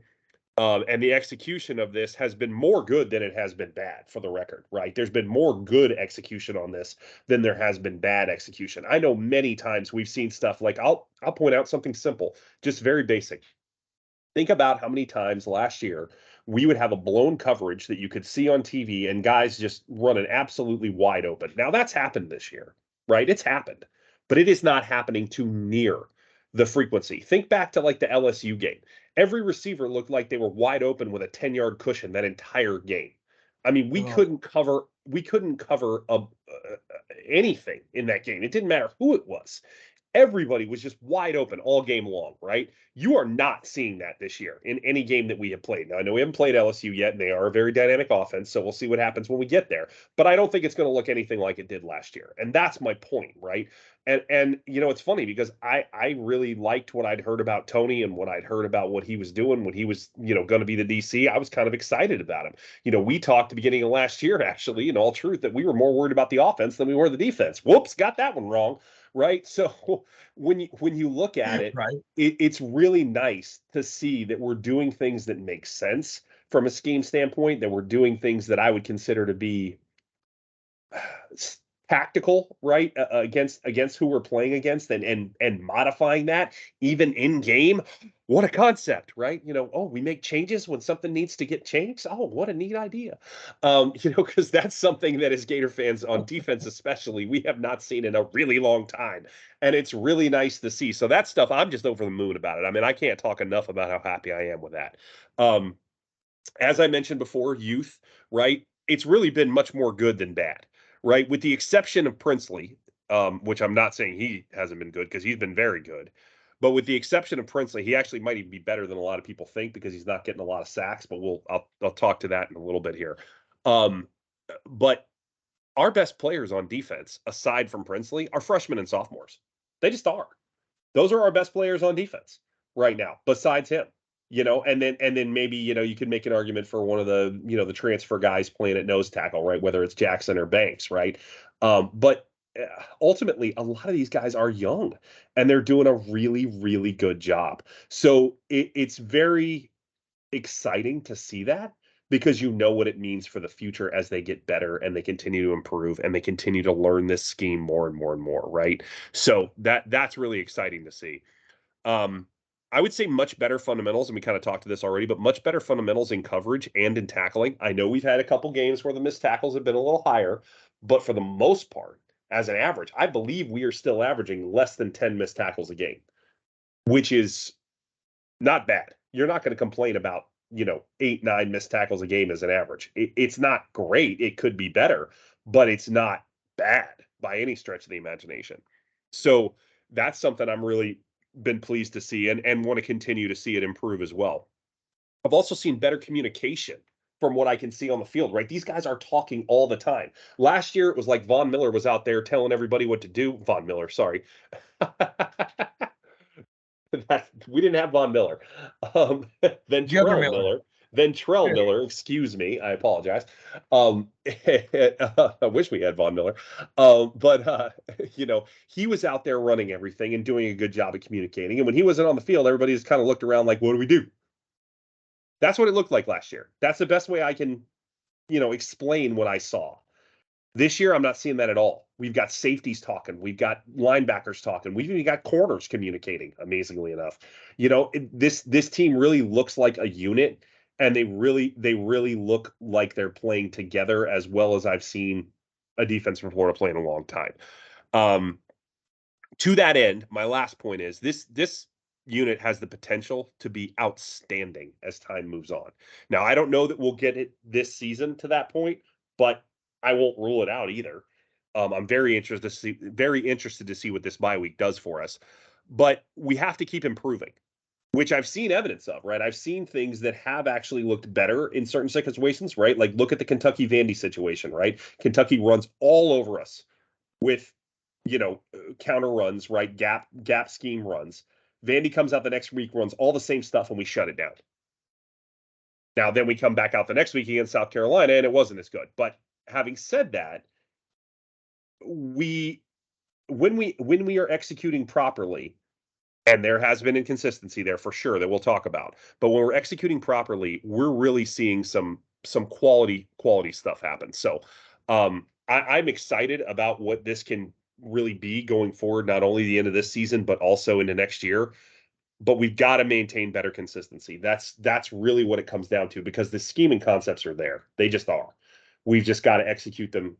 And the execution of this has been more good than it has been bad, for the record, right? There's been more good execution on this than there has been bad execution. I know many times we've seen stuff like, I'll point out something simple, just very basic. Think about how many times last year we would have a blown coverage that you could see on TV and guys just running absolutely wide open. Now that's happened this year, right? It's happened, but it is not happening to near the frequency. Think back to like the LSU game. Every receiver looked like they were wide open with a 10-yard cushion that entire game. I mean, we Oh, couldn't cover anything in that game. It didn't matter who it was. Everybody was just wide open all game long, right? You are not seeing that this year in any game that we have played. Now, I know we haven't played LSU yet, and they are a very dynamic offense, so we'll see what happens when we get there. But I don't think it's going to look anything like it did last year, and that's my point, right? And it's funny because I really liked what I'd heard about Tony and what I'd heard about what he was doing when he was going to be the DC. I was kind of excited about him. We talked at the beginning of last year, actually, in all truth, that we were more worried about the offense than we were the defense. Whoops, got that one wrong. Right. So when you look at it, right. it's really nice to see that we're doing things that make sense from a scheme standpoint, that we're doing things that I would consider to be tactical, right? Against who we're playing against, and modifying that even in game. What a concept, right? Oh, we make changes when something needs to get changed. Oh, what a neat idea. Because that's something that as Gator fans on defense, especially, we have not seen in a really long time. And it's really nice to see. So that stuff, I'm just over the moon about it. I mean, I can't talk enough about how happy I am with that. As I mentioned before, youth, right? It's really been much more good than bad, right? With the exception of Princely, which I'm not saying he hasn't been good because he's been very good. But with the exception of Princely, he actually might even be better than a lot of people think because he's not getting a lot of sacks. But I'll talk to that in a little bit here. But our best players on defense, aside from Princely, are freshmen and sophomores. They just are. Those are our best players on defense right now, besides him. And then maybe you could make an argument for one of the transfer guys playing at nose tackle, right? Whether it's Jackson or Banks, right? But ultimately, a lot of these guys are young, and they're doing a really, really good job. So it's very exciting to see that because you know what it means for the future as they get better and they continue to improve and they continue to learn this scheme more and more and more, right? So that's really exciting to see. I would say much better fundamentals, and we kind of talked to this already, but much better fundamentals in coverage and in tackling. I know we've had a couple games where the missed tackles have been a little higher, but for the most part, as an average, I believe we are still averaging less than 10 missed tackles a game, which is not bad. You're not going to complain about 8-9 missed tackles a game as an average. It's not great. It could be better, but it's not bad by any stretch of the imagination. So that's something I'm really been pleased to see and want to continue to see it improve as well. I've also seen better communication from what I can see on the field, right? These guys are talking all the time. Last year, it was like Von Miller was out there telling everybody what to do. Von Miller, sorry. We didn't have Von Miller. Then The other Terrell Miller. Miller. Then Trell Yeah. Miller, excuse me, I apologize. I wish we had Von Miller. But he was out there running everything and doing a good job of communicating. And when he wasn't on the field, everybody just kind of looked around like, what do we do? That's what it looked like last year. That's the best way I can, explain what I saw. This year, I'm not seeing that at all. We've got safeties talking. We've got linebackers talking. We've even got corners communicating, amazingly enough. This team really looks like a unit, and they really look like they're playing together as well as I've seen a defense from Florida play in a long time. To that end, my last point is this unit has the potential to be outstanding as time moves on. Now, I don't know that we'll get it this season to that point, but I won't rule it out either. I'm very interested to see what this bye week does for us. But we have to keep improving, which I've seen evidence of, right? I've seen things that have actually looked better in certain situations, right? Like look at the Kentucky Vandy situation, right? Kentucky runs all over us with, counter runs, right? Gap scheme runs. Vandy comes out the next week, runs all the same stuff, and we shut it down. Now, then we come back out the next week against South Carolina, and it wasn't as good. But having said that, when we are executing properly, and there has been inconsistency there for sure that we'll talk about, but when we're executing properly, we're really seeing some quality stuff happen. So I'm excited about what this can really be going forward, not only the end of this season, but also into next year. But we've got to maintain better consistency. That's really what it comes down to, because the scheming concepts are there. They just are. We've just got to execute them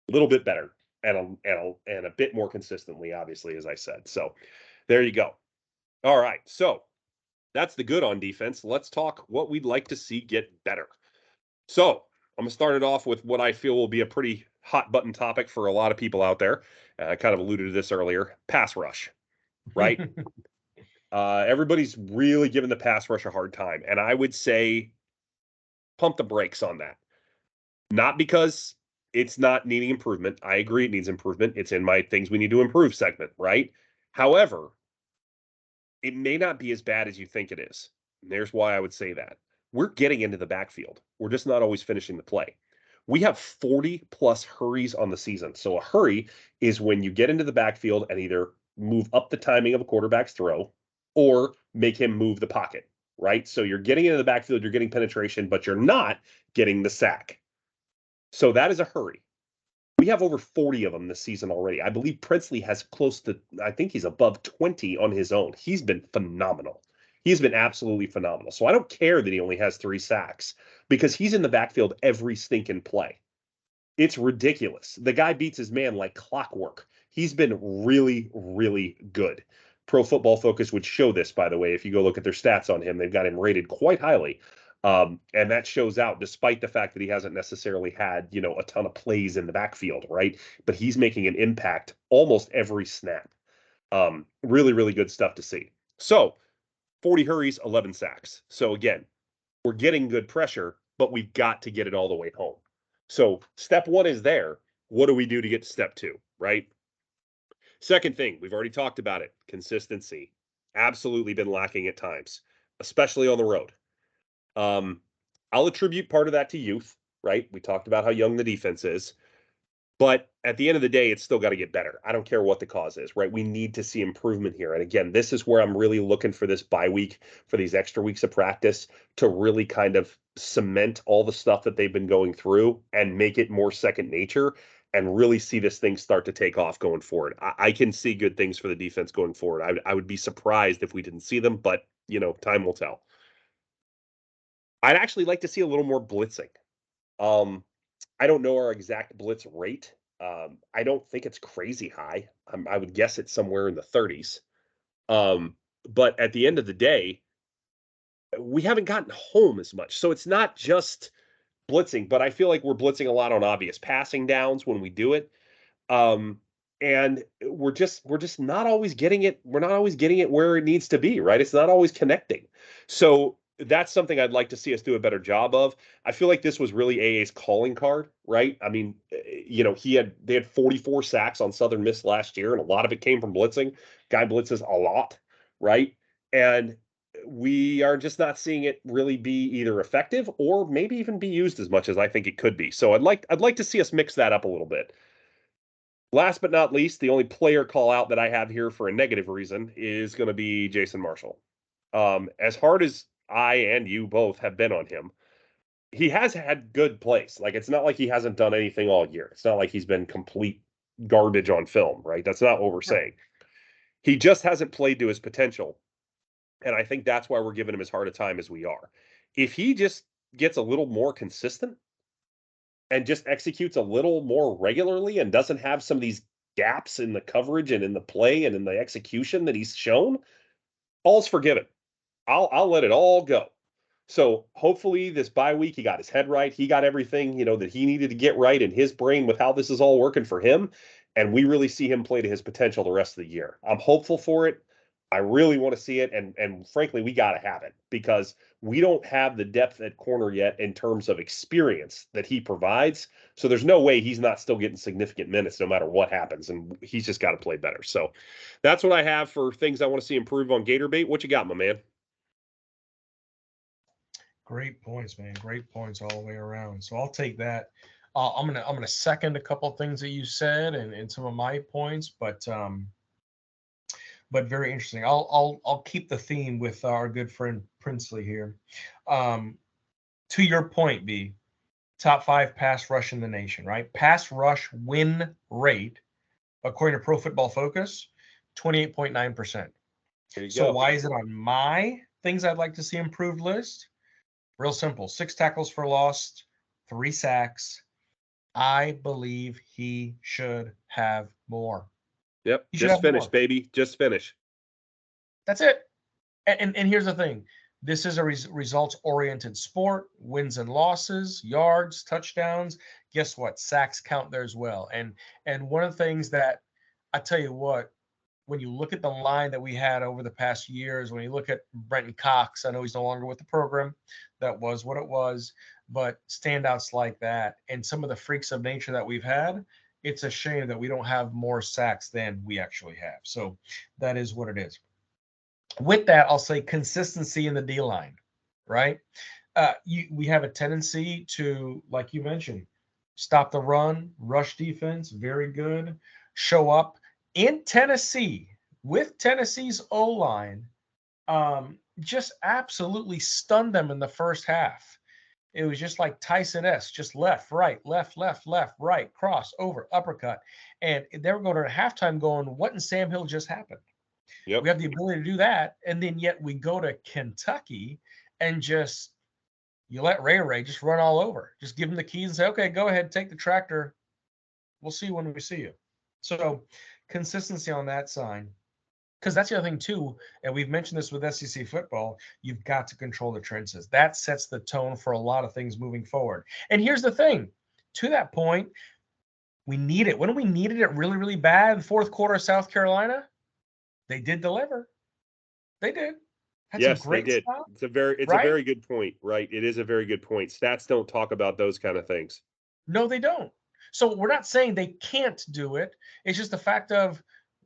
a little bit better and a bit more consistently, obviously, as I said. So there you go. All right. So that's the good on defense. Let's talk what we'd like to see get better. So I'm going to start it off with what I feel will be a pretty hot button topic for a lot of people out there. I kind of alluded to this earlier. Pass rush, right? Everybody's really giving the pass rush a hard time. And I would say pump the brakes on that. Not because it's not needing improvement. I agree it needs improvement. It's in my things we need to improve segment, right? However, it may not be as bad as you think it is. And there's why I would say that. We're getting into the backfield. We're just not always finishing the play. We have 40 plus hurries on the season. So a hurry is when you get into the backfield and either move up the timing of a quarterback's throw or make him move the pocket, right? So you're getting into the backfield, you're getting penetration, but you're not getting the sack. So that is a hurry. We have over 40 of them this season already. I believe Princely has close to, I think he's above 20 on his own. He's been phenomenal. He's been absolutely phenomenal. So I don't care that he only has 3 sacks because he's in the backfield every stinking play. It's ridiculous. The guy beats his man like clockwork. He's been really, really good. Pro Football Focus would show this, by the way. If you go look at their stats on him, they've got him rated quite highly. And that shows out despite the fact that he hasn't necessarily had, a ton of plays in the backfield, right? But he's making an impact almost every snap. Really, really good stuff to see. So 40 hurries, 11 sacks. So again, we're getting good pressure, but we've got to get it all the way home. So step 1 is there. What do we do to get to step 2, right? Second thing, we've already talked about it. Consistency. Absolutely been lacking at times, especially on the road. I'll attribute part of that to youth, right? We talked about how young the defense is. But at the end of the day, it's still got to get better. I don't care what the cause is, right? We need to see improvement here. And again, this is where I'm really looking for this bye week, for these extra weeks of practice to really kind of cement all the stuff that they've been going through and make it more second nature and really see this thing start to take off going forward. I can see good things for the defense going forward. I would be surprised if we didn't see them, but, time will tell. I'd actually like to see a little more blitzing. I don't know our exact blitz rate. I don't think it's crazy high. I would guess it's somewhere in the 30s. But at the end of the day, we haven't gotten home as much. So it's not just blitzing, but I feel like we're blitzing a lot on obvious passing downs when we do it. And we're just not always getting it. We're not always getting it where it needs to be, right? It's not always connecting. So that's something I'd like to see us do a better job of. I feel like this was really AA's calling card, right? I mean, they had 44 sacks on Southern Miss last year, and a lot of it came from blitzing. Guy blitzes a lot, right? And we are just not seeing it really be either effective or maybe even be used as much as I think it could be. So I'd like to see us mix that up a little bit. Last but not least, the only player call out that I have here for a negative reason is going to be Jason Marshall. As hard as I and you both have been on him, he has had good plays. Like, it's not like he hasn't done anything all year. It's not like he's been complete garbage on film, right? That's not what we're saying. He just hasn't played to his potential. And I think that's why we're giving him as hard a time as we are. If he just gets a little more consistent and just executes a little more regularly and doesn't have some of these gaps in the coverage and in the play and in the execution that he's shown, all's forgiven. I'll let it all go. So hopefully this bye week, he got his head right. He got everything, that he needed to get right in his brain with how this is all working for him. And we really see him play to his potential the rest of the year. I'm hopeful for it. I really want to see it. And frankly, we got to have it because we don't have the depth at corner yet in terms of experience that he provides. So there's no way he's not still getting significant minutes no matter what happens. And he's just got to play better. So that's what I have for things I want to see improve on Gator Bait. What you got, my man? Great points, man. Great points all the way around. So I'll take that. I'm gonna second a couple of things that you said and some of my points, but very interesting. I'll keep the theme with our good friend Princely here. To your point, B, top 5 pass rush in the nation, right? Pass rush win rate, according to Pro Football Focus, 28.9%. So why is it on my things I'd like to see improved list? Real simple. 6 tackles for loss, 3 sacks. I believe he should have more. Yep. Just finish, baby. Just finish. That's it. And here's the thing. This is a results-oriented sport. Wins and losses, yards, touchdowns. Guess what? Sacks count there as well. And one of the things that I tell you what, when you look at the line that we had over the past years, when you look at Brenton Cox, I know he's no longer with the program. That was what it was. But standouts like that and some of the freaks of nature that we've had, it's a shame that we don't have more sacks than we actually have. So that is what it is. With that, I'll say consistency in the D-line, right? We have a tendency to, like you mentioned, stop the run, rush defense, very good, show up. In Tennessee, with Tennessee's O-line, just absolutely stunned them in the first half. It was just like Tyson S, just left, right, cross, over, uppercut. And they were going to halftime going, what in Sam Hill just happened? Yep. We have the ability to do that. And then yet we go to Kentucky and just, you let Ray just run all over. Just give him the keys and say, okay, go ahead, take the tractor. We'll see you when we see you. So consistency on that side. Because that's the other thing too, and we've mentioned this with SEC football, you've got to control the trenches. That sets the tone for a lot of things moving forward. And here's the thing, to that point, we need it. When we needed it really, really bad in the fourth quarter of South Carolina, they did deliver. They did. Yes, they did. Stuff, it's a very good point, right? It is a very good point. Stats don't talk about those kind of things. No, they don't. So we're not saying they can't do it. It's just the fact of,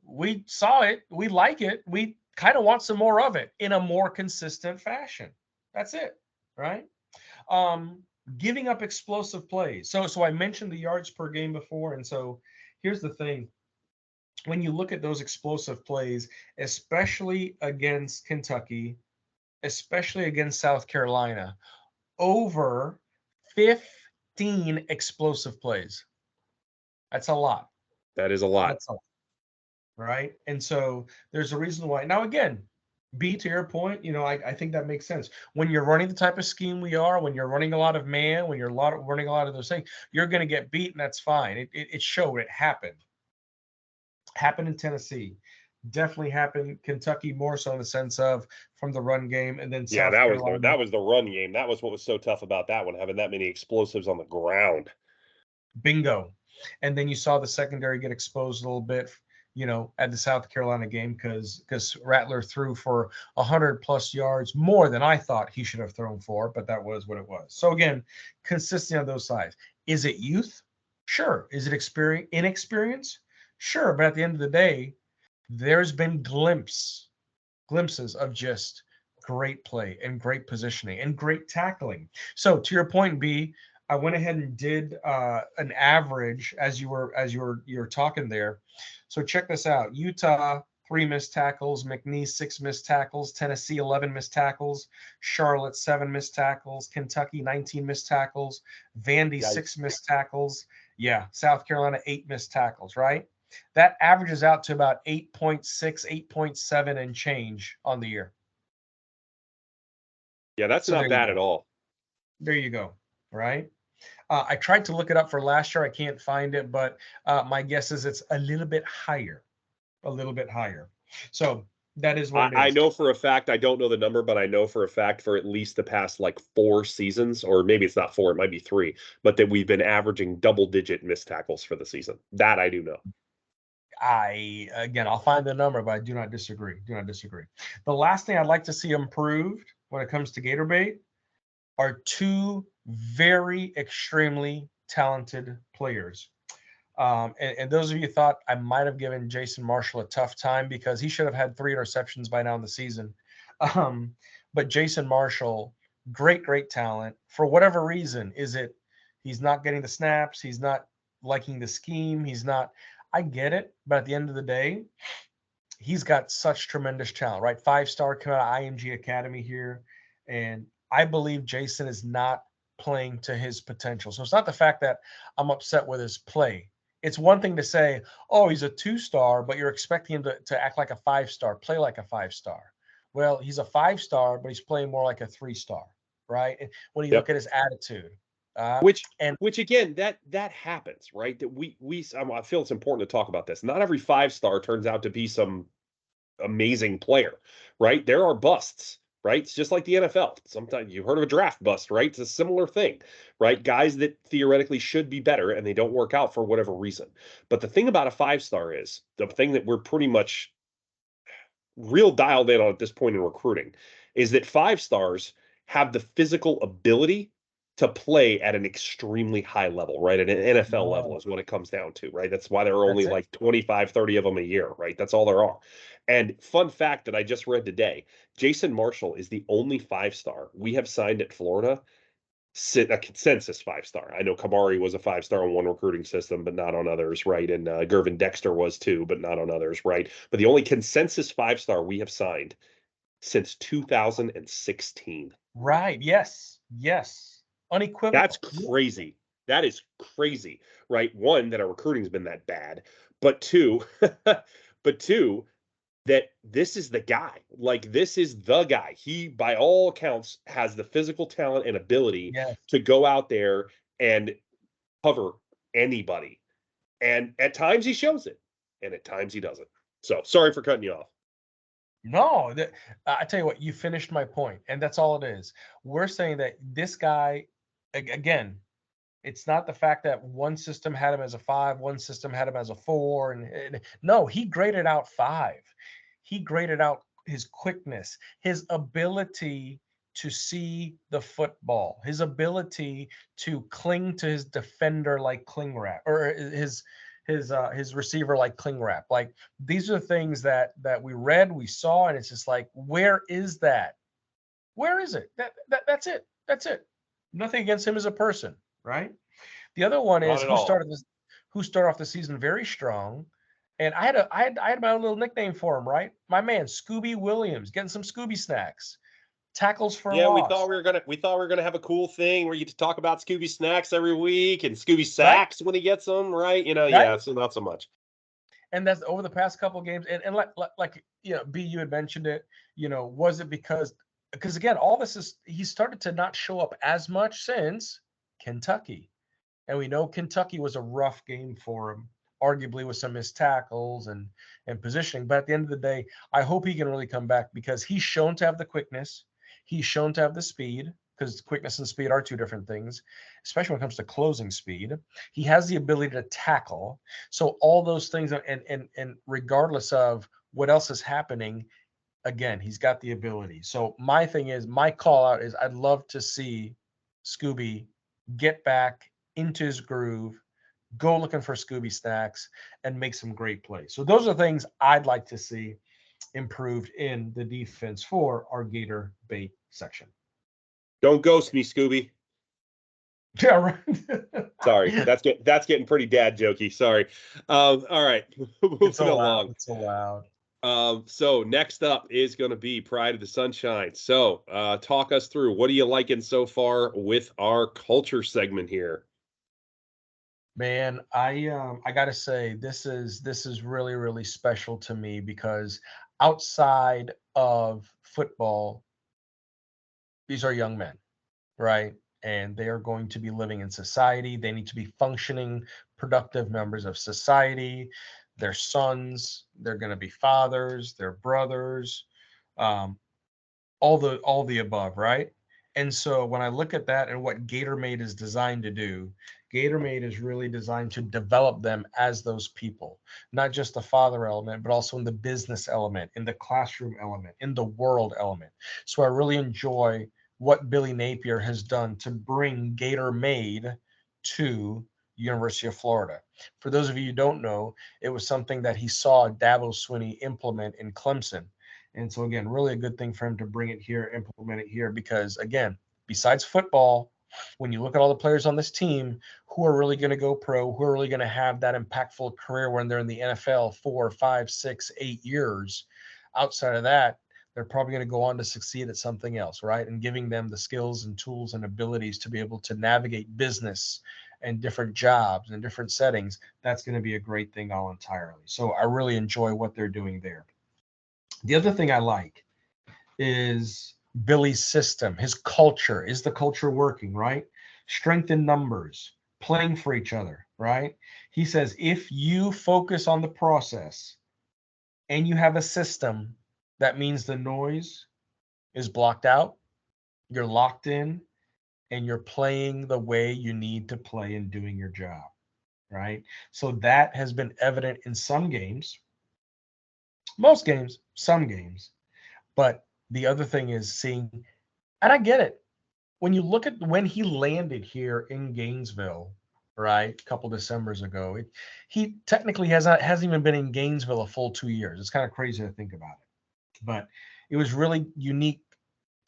we saw it, we like it, we kind of want some more of it in a more consistent fashion. That's it, right? Giving up explosive plays. So I mentioned the yards per game before, and so here's the thing. When you look at those explosive plays, especially against Kentucky, especially against South Carolina, over 15 explosive plays. That's a lot. That is a lot. That's a lot. Right. And so there's a reason why. Now, again, B, to your point, I think that makes sense. When you're running the type of scheme we are, when you're running a lot of man, when you're running a lot of those things, you're going to get beat, and that's fine. It showed. It happened. Happened in Tennessee. Definitely happened Kentucky, more so in the sense of from the run game, and then South Carolina. that was the run game. That was what was so tough about that one, having that many explosives on the ground. Bingo. And then you saw the secondary get exposed a little bit, at the South Carolina game because Rattler threw for 100+ yards, more than I thought he should have thrown for, but that was what it was. So again, consistency on those sides. Is it youth? Sure. Is it inexperience? Sure. But at the end of the day, there's been glimpses of just great play and great positioning and great tackling. So to your point, B, I went ahead and did an average as you were talking there. So check this out. Utah, 3 missed tackles. McNeese, 6 missed tackles. Tennessee, 11 missed tackles. Charlotte, 7 missed tackles. Kentucky, 19 missed tackles. Vandy, 6 missed tackles. Yeah, South Carolina, 8 missed tackles, right? That averages out to about 8.6, 8.7 and change on the year. Yeah, that's not bad at all. There you go, right? I tried to look it up for last year. I can't find it, but my guess is it's a little bit higher, a little bit higher. So that is what it I is. know for a fact, I don't know the number, but I know for a fact for at least the past like 4 seasons, or maybe it's not 4, it might be 3, but that we've been averaging double-digit missed tackles for the season. That I do know. I'll find the number, but I do not disagree. Do not disagree. The last thing I'd like to see improved when it comes to gator bait are two very extremely talented players. And those of you thought I might have given Jason Marshall a tough time because he should have had 3 interceptions by now in the season. But Jason Marshall, great talent. For whatever reason, is it he's not getting the snaps? He's not liking the scheme. He's not. I get it, but at the end of the day, he's got such tremendous talent, right? 5-star coming out of IMG Academy here, and I believe Jason is not playing to his potential. So it's not the fact that I'm upset with his play. It's one thing to say, oh, he's a 2-star, but you're expecting him to act like a 5-star, play like a 5-star. Well, he's a 5-star, but he's playing more like a 3-star, right? And when you look at his attitude, Which again, that happens, right? That I feel it's important to talk about this. Not every 5-star turns out to be some amazing player, right? There are busts, right? It's just like the NFL. Sometimes you've heard of a draft bust, right? It's a similar thing, right? Guys that theoretically should be better and they don't work out for whatever reason. But the thing about a 5-star is the thing that we're pretty much real dialed in on at this point in recruiting is that 5-stars have the physical ability to play at an extremely high level, right? At an NFL level is what it comes down to, right? That's why there are only like 25, 30 of them a year, right? That's all there are. And fun fact that I just read today, Jason Marshall is the only 5-star we have signed at Florida, a consensus 5-star. I know Kamari was a 5-star on one recruiting system, but not on others, right? And Gervin Dexter was too, but not on others, right? But the only consensus 5-star we have signed since 2016. Right. Yes. Unequivocal. That's crazy. That is crazy, right? One, that our recruiting's been that bad, but two, that this is the guy. Like, this is the guy. He, by all accounts, has the physical talent and ability to go out there and cover anybody. And at times he shows it, and at times he doesn't. So sorry for cutting you off. No, I tell you what, you finished my point, and that's all it is. We're saying that this guy, again, it's not the fact that one system had him as a 5, one system had him as a 4, and no, he graded out 5. He graded out his quickness, his ability to see the football, his ability to cling to his defender like cling wrap, or his receiver like cling wrap. Like, these are things that we read, we saw, and it's just like, where is that? Where is it? That's it. That's it. Nothing against him as a person, right? The other one is who started off the season very strong. And I had my own little nickname for him, right? My man, Scooby Williams, getting some Scooby snacks. Tackles for loss. We thought we were gonna have a cool thing where you get to talk about Scooby snacks every week and Scooby sacks when he gets them, right? Yeah, so not so much. And that's over the past couple of games. And like B, you had mentioned it. Was it because again, all this is he started to not show up as much since Kentucky, and we know Kentucky was a rough game for him, arguably with some missed tackles and positioning. But at the end of the day, I hope he can really come back because he's shown to have the quickness. He's shown to have the speed, because quickness and speed are two different things, especially when it comes to closing speed. He has the ability to tackle. So all those things, and regardless of what else is happening, again, he's got the ability. So my thing is, my call out is I'd love to see Scooby get back into his groove, go looking for Scooby snacks, and make some great plays. So those are things I'd like to see improved in the defense for our Gator bait section. Don't ghost me, Scooby. Yeah, right. Sorry, that's getting pretty dad jokey. Sorry. All right, moving along. It's allowed. So next up is going to be Pride of the Sunshine. So talk us through, what are you liking so far with our culture segment here? Man, I got to say, this is really, really special to me because outside of football, these are young men, right? and they are going to be living in society. They need to be functioning, productive members of society. Their sons, they're going to be fathers, their brothers, um, all the above, right? And so when I look at that and what GatorMade is designed to do, GatorMade is really designed to develop them as those people, not just the father element, but also in the business element, in the classroom element, in the world element. So I really enjoy what Billy Napier has done to bring GatorMade to University of Florida. For those of you who don't know, it was something that he saw Dabo Swinney implement in Clemson. And so again, really a good thing for him to bring it here, implement it here, because again, besides football, when you look at all the players on this team who are really going to go pro, who are really going to have that impactful career when they're in the NFL 4, 5, 6, 8 years, outside of that, they're probably going to go on to succeed at something else, right? And giving them the skills and tools and abilities to be able to navigate business and different jobs and different settings, that's going to be a great thing all entirely. So I really enjoy what they're doing there. The other thing I like is Billy's system, his culture. Is the culture working, right? Strength in numbers, playing for each other, right? He says if you focus on the process and you have a system, that means the noise is blocked out, you're locked in, and you're playing the way you need to play and doing your job, right? So that has been evident in some games, most games, some games. But the other thing is seeing, and I get it. When you look at when he landed here in Gainesville, right, a couple Decembers ago, he technically hasn't even been in Gainesville a full 2 years. It's kind of crazy to think about it, but it was really unique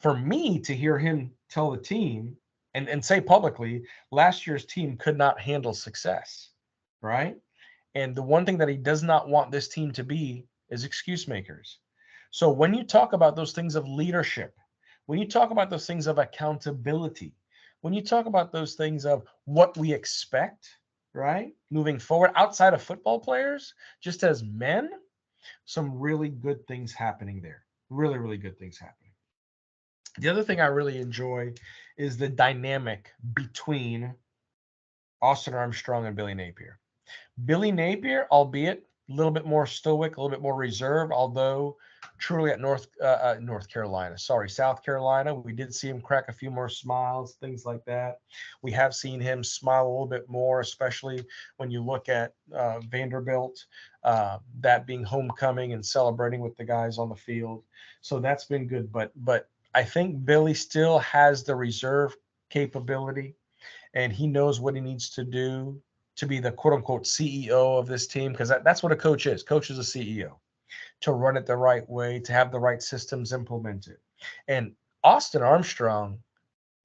for me to hear him tell the team and say publicly, last year's team could not handle success, right? And the one thing that he does not want this team to be is excuse makers. So when you talk about those things of leadership, when you talk about those things of accountability, when you talk about those things of what we expect, right, moving forward outside of football players, just as men, some really good things happening there. Really, really good things happening. The other thing I really enjoy is the dynamic between Austin Armstrong and Billy Napier. Billy Napier, albeit a little bit more stoic, a little bit more reserved, although truly at South Carolina, we did see him crack a few more smiles, things like that. We have seen him smile a little bit more, especially when you look at Vanderbilt, that being homecoming and celebrating with the guys on the field. So that's been good. But I think Billy still has the reserve capability, and he knows what he needs to do to be the quote unquote CEO of this team, because that's what a coach is. Coach is a CEO, to run it the right way, to have the right systems implemented. And Austin Armstrong,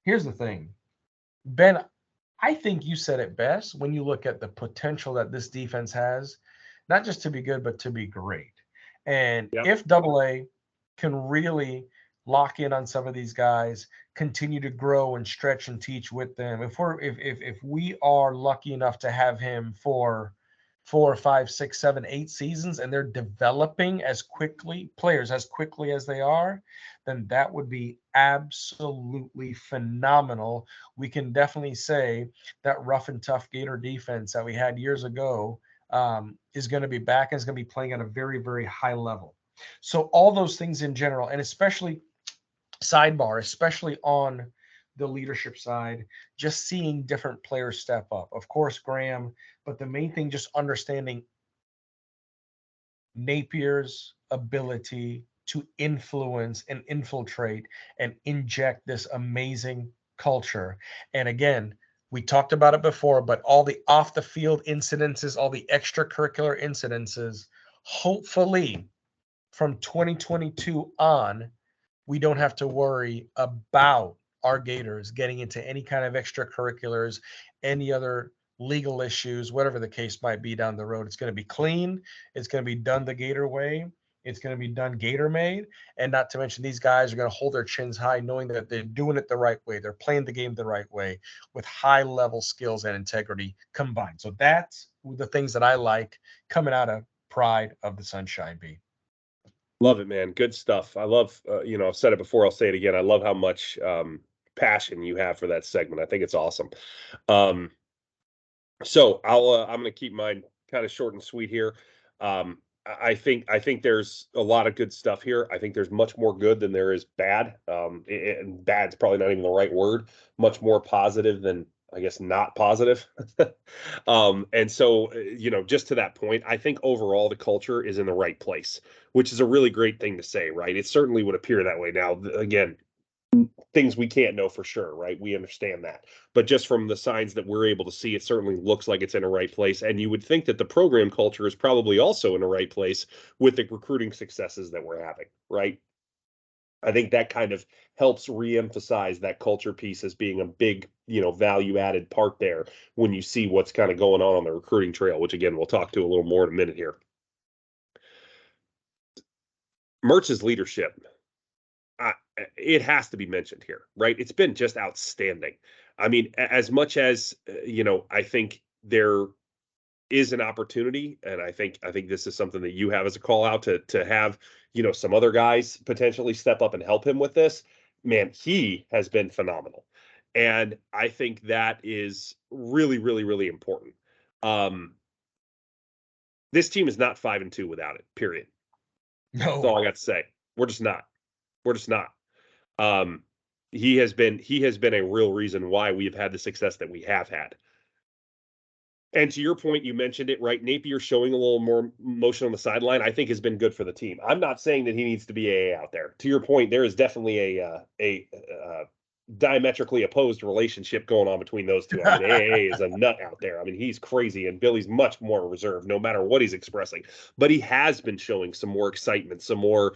here's the thing, Ben, I think you said it best when you look at the potential that this defense has, not just to be good, but to be great. And Yep. if AA can really lock in on some of these guys, continue to grow and stretch and teach with them. If we are lucky enough to have him for 4, 5, 6, 7, 8 seasons, and they're developing as quickly, players as quickly as they are, then that would be absolutely phenomenal. We can definitely say that rough and tough Gator defense that we had years ago is going to be back and is going to be playing at a very, very high level. So all those things in general, and especially sidebar, especially on the leadership side, just seeing different players step up. Of course, Graham, but the main thing, just understanding Napier's ability to influence and infiltrate and inject this amazing culture. And again, we talked about it before, but all the off the field incidences, all the extracurricular incidences, hopefully from 2022 on, we don't have to worry about our Gators getting into any kind of extracurriculars, any other legal issues, whatever the case might be down the road. It's going to be clean. It's going to be done the Gator way. It's going to be done Gator made. And not to mention, these guys are going to hold their chins high, knowing that they're doing it the right way. They're playing the game the right way with high level skills and integrity combined. So that's the things that I like coming out of Pride of the Sunshine Bee. Love it, man. Good stuff. I love, I've said it before, I'll say it again. I love how much passion you have for that segment. I think it's awesome. So I'm going to keep mine kind of short and sweet here. I think there's a lot of good stuff here. I think there's much more good than there is bad. And bad's probably not even the right word. Much more positive than, I guess, not positive. And so, just to that point, I think overall the culture is in the right place, which is a really great thing to say, right? It certainly would appear that way. Now, again, things we can't know for sure, right? We understand that. But just from the signs that we're able to see, it certainly looks like it's in a right place. And you would think that the program culture is probably also in a right place with the recruiting successes that we're having, right? I think that kind of helps reemphasize that culture piece as being a big, value added part there when you see what's kind of going on the recruiting trail, which again, we'll talk to a little more in a minute here. Mertz's leadership. It has to be mentioned here, right? It's been just outstanding. I mean, as much as I think there is an opportunity, and I think this is something that you have as a call out to have some other guys potentially step up and help him with this. Man, he has been phenomenal, and I think that is really, really, really important. This team is not 5-2 without it. Period. No, that's all I got to say. We're just not. We're just not. He has been a real reason why we have had the success that we have had. And to your point, you mentioned it, right? Napier showing a little more motion on the sideline, I think has been good for the team. I'm not saying that he needs to be AA out there. To your point, there is definitely a diametrically opposed relationship going on between those two. I mean, AA is a nut out there. I mean, he's crazy, and Billy's much more reserved, no matter what he's expressing. But he has been showing some more excitement, some more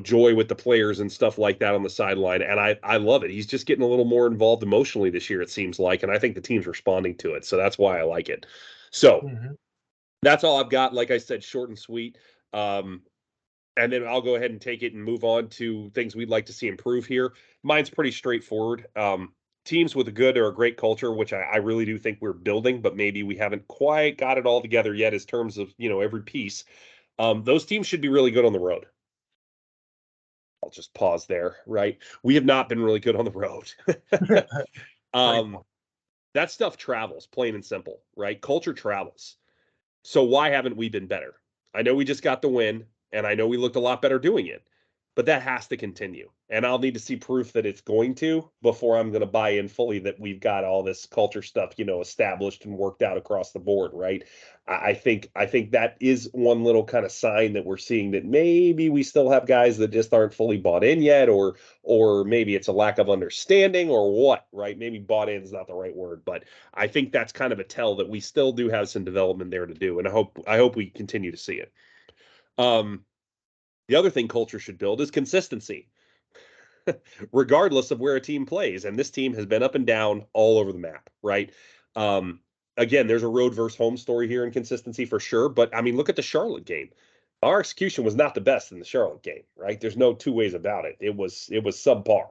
joy with the players and stuff like that on the sideline. And I love it. He's just getting a little more involved emotionally this year, it seems like. And I think the team's responding to it. So that's why I like it. So that's all I've got. Like I said, short and sweet. And then I'll go ahead and take it and move on to things we'd like to see improve here. Mine's pretty straightforward. Teams with a good or a great culture, which I really do think we're building, but maybe we haven't quite got it all together yet as terms of, every piece. Those teams should be really good on the road. I'll just pause there, right? We have not been really good on the road. That stuff travels, plain and simple, right? Culture travels. So why haven't we been better? I know we just got the win, and I know we looked a lot better doing it, but that has to continue. And I'll need to see proof that it's going to before I'm going to buy in fully that we've got all this culture stuff, established and worked out across the board, right? I think that is one little kind of sign that we're seeing that maybe we still have guys that just aren't fully bought in yet, or maybe it's a lack of understanding or what, right? Maybe bought in is not the right word, but I think that's kind of a tell that we still do have some development there to do, and I hope we continue to see it. The other thing culture should build is consistency, regardless of where a team plays. And this team has been up and down all over the map, right? Again, there's a road versus home story here in consistency for sure. But I mean, look at the Charlotte game. Our execution was not the best in the Charlotte game, right? There's no two ways about it. It was subpar.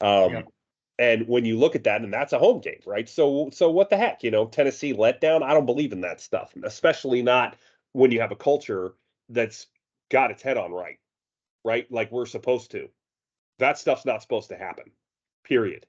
And when you look at that, and that's a home game, right? So what the heck, Tennessee letdown? I don't believe in that stuff, especially not when you have a culture that's got its head on right? Like we're supposed to. That stuff's not supposed to happen, period.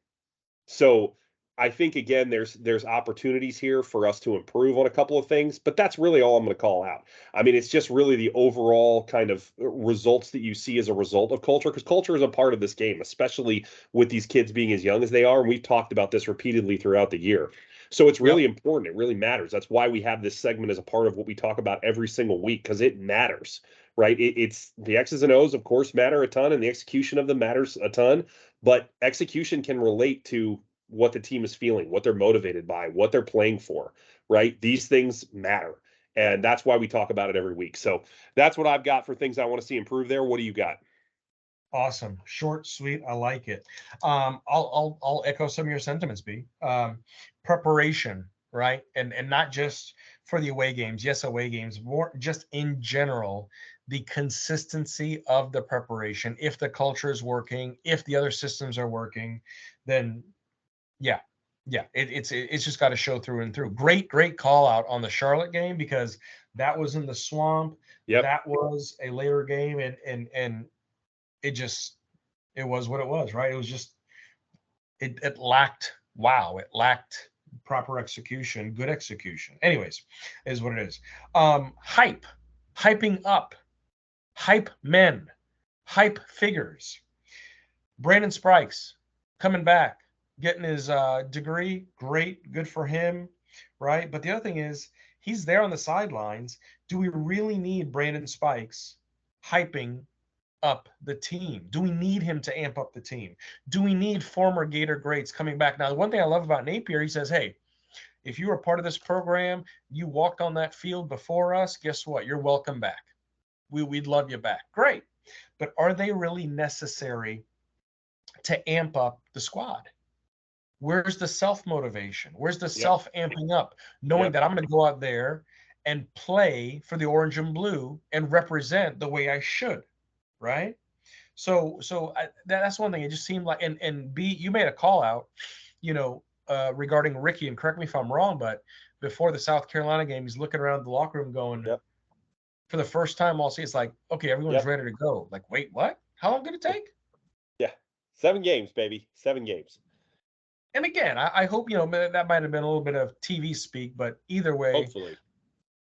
So I think, again, there's opportunities here for us to improve on a couple of things, but that's really all I'm going to call out. I mean, it's just really the overall kind of results that you see as a result of culture, because culture is a part of this game, especially with these kids being as young as they are. And we've talked about this repeatedly throughout the year. So it's really important. It really matters. That's why we have this segment as a part of what we talk about every single week, because it matters, right? It's the X's and O's, of course, matter a ton, and the execution of them matters a ton. But execution can relate to what the team is feeling, what they're motivated by, what they're playing for, right? These things matter. And that's why we talk about it every week. So that's what I've got for things I want to see improve there. What do you got? Awesome. Short, sweet. I like it. I'll echo some of your sentiments, B. Preparation, right? And not just for the away games. Yes, away games, more just in general, the consistency of the preparation. If the culture is working, if the other systems are working, then yeah. It's just got to show through and through. Great call out on the Charlotte game, because that was in the swamp. Yep. That was a later game, and it was what it was, right? It was just it lacked wow, it lacked proper execution, good execution. Anyways, is what it is. Hype, hyping up, hype men, hype figures. Brandon Spikes coming back, getting his degree. Great, good for him, right? But the other thing is, he's there on the sidelines. Do we really need Brandon Spikes hyping up the team? Do we need him to amp up the team? Do we need former Gator greats coming back? Now, the one thing I love about Napier, he says, hey, if you were part of this program, you walked on that field before us, guess what? You're welcome back. We'd love you back. Great. But are they really necessary to amp up the squad? Where's the self-motivation? Where's the self-amping up? Knowing that I'm going to go out there and play for the orange and blue and represent the way I should, right? So that's one thing. It just seemed like, and B, you made a call out, regarding Ricky, and correct me if I'm wrong, but before the South Carolina game, he's looking around the locker room going, for the first time all season, it's like, okay, everyone's ready to go. Like, wait, what? How long did it take? Yeah. 7 games, baby. 7 games. And again, I hope, that might have been a little bit of TV speak, but either way. Hopefully.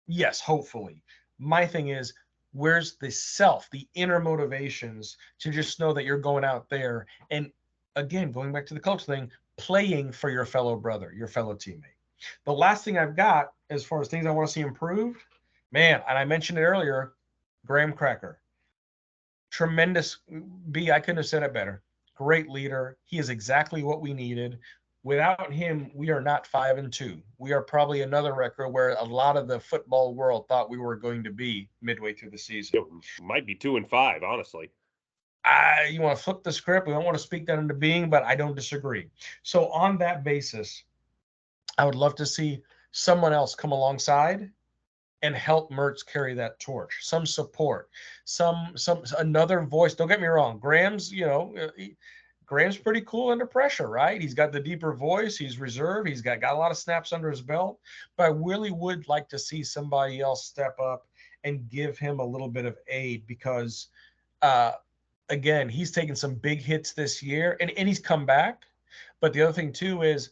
Yes, hopefully. My thing is, where's the inner motivations to just know that you're going out there and, again, going back to the coach thing, playing for your fellow brother, your fellow teammate. The last thing I've got as far as things I want to see improved, man, and I mentioned it earlier, Graham Cracker. Tremendous. B, I couldn't have said it better. Great leader. He is exactly what we needed. Without him, we are not 5-2. We are probably another record where a lot of the football world thought we were going to be midway through the season. It might be 2-5, honestly. You want to flip the script. We don't want to speak that into being, but I don't disagree. So on that basis, I would love to see someone else come alongside and help Mertz carry that torch. Some support, some another voice. Don't get me wrong. Graham's pretty cool under pressure, right? He's got the deeper voice. He's reserved. He's got a lot of snaps under his belt. But I really would like to see somebody else step up and give him a little bit of aid because, again, he's taken some big hits this year and he's come back. But the other thing, too, is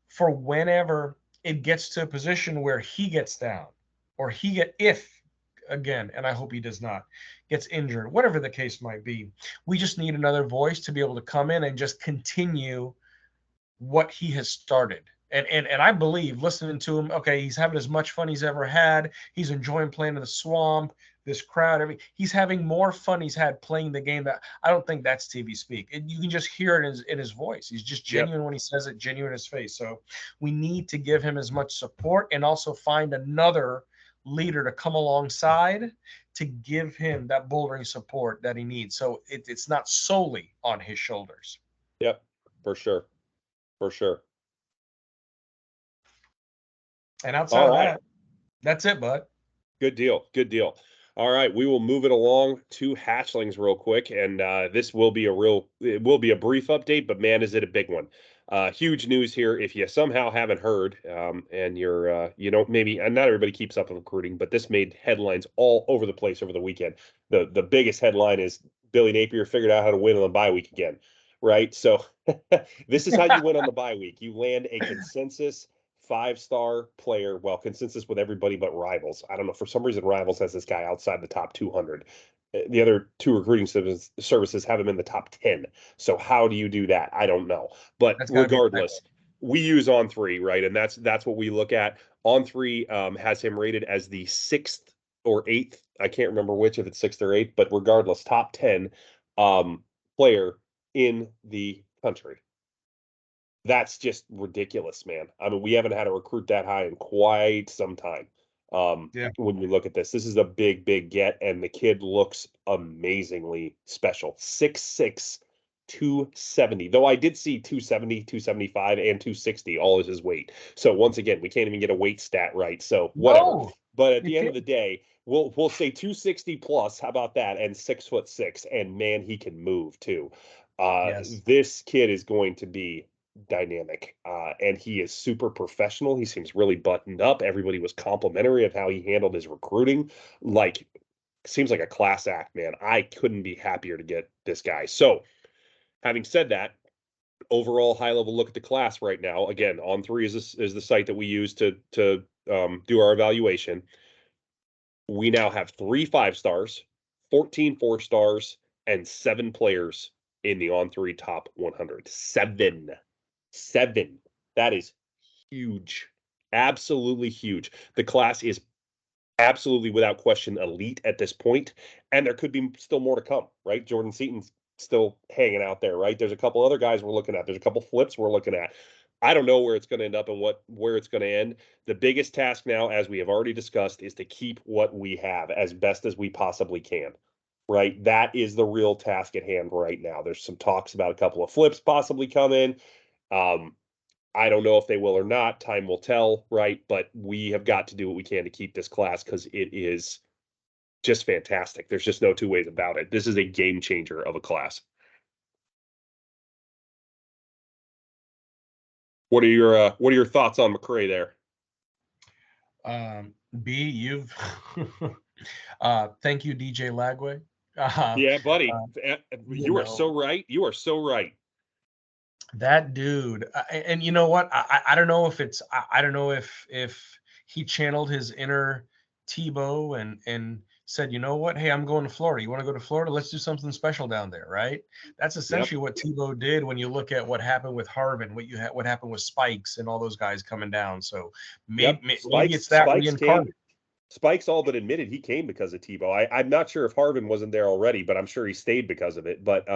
for whenever it gets to a position where he gets down or and I hope he does not, gets injured, whatever the case might be, we just need another voice to be able to come in and just continue what he has started. And I believe, listening to him, okay, he's having as much fun he's ever had. He's enjoying playing in the swamp, this crowd. He's having more fun he's had playing the game. That I don't think that's TV speak. You can just hear it in his voice. He's just genuine when he says it, genuine in his face. So we need to give him as much support and also find another leader to come alongside to give him that bouldering support that he needs. So it's not solely on his shoulders. Yep, for sure. For sure. And outside of that, that's it, bud. Good deal. Good deal. All right, we will move it along to hatchlings real quick, and this will be it will be a brief update, but man, is it a big one. Huge news here. If you somehow haven't heard, and you're, maybe not everybody keeps up with recruiting, but this made headlines all over the place over the weekend. The biggest headline is Billy Napier figured out how to win on the bye week again, right? So this is how you win on the bye week. You land a consensus 5-star player, consensus with everybody but Rivals. I don't know, for some reason Rivals has this guy outside the top 200. The other 2 recruiting services have him in the top 10. So how do you do that? I don't know. But regardless, we use On3, right? And that's what we look at. On3 has him rated as the 6th or 8th. I can't remember which, if it's 6th or 8th, but regardless, top 10 player in the country. That's just ridiculous, man. I mean, we haven't had a recruit that high in quite some time. When we look at this is a big get, and the kid looks amazingly special. 6'6", 270. Though I did see 270, 275, and 260 all is his weight. So once again, we can't even get a weight stat right. So whatever. No, but at the end of the day, we'll say 260 plus. How about that? And 6'6", and man, he can move too. This kid is going to be dynamic, and he is super professional. He seems really buttoned up. Everybody was complimentary of how he handled his recruiting. Seems like a class act, man. I couldn't be happier to get this guy. So having said that, overall high level look at the class right now. Again, On3 is the site that we use to do our evaluation. We now have 3 5-stars, 14 4-stars, and 7 players in the On3 top 100. 7. 7. That is huge. Absolutely huge. The class is absolutely without question elite at this point, and there could be still more to come, right? Jordan Seaton's still hanging out there, right? There's a couple other guys we're looking at. There's a couple flips we're looking at. I don't know where it's going to end up and where it's going to end. The biggest task now, as we have already discussed, is to keep what we have as best as we possibly can. Right? That is the real task at hand right now. There's some talks about a couple of flips possibly coming. I don't know if they will or not. Time will tell, right? But we have got to do what we can to keep this class because it is just fantastic. There's just no two ways about it. This is a game changer of a class. What are your thoughts on McRae there? B, you've thank you, DJ Lagway. Yeah, buddy. You are so right. You are so right. That dude, and you know what? I don't know if it's I don't know if he channeled his inner Tebow and said, you know what? Hey, I'm going to Florida. You want to go to Florida? Let's do something special down there, right? That's essentially what Tebow did when you look at what happened with Harvin, what happened with Spikes and all those guys coming down. So maybe it's that reincarnate. Spike's all but admitted he came because of Tebow. I'm not sure if Harvin wasn't there already, but I'm sure he stayed because of it. But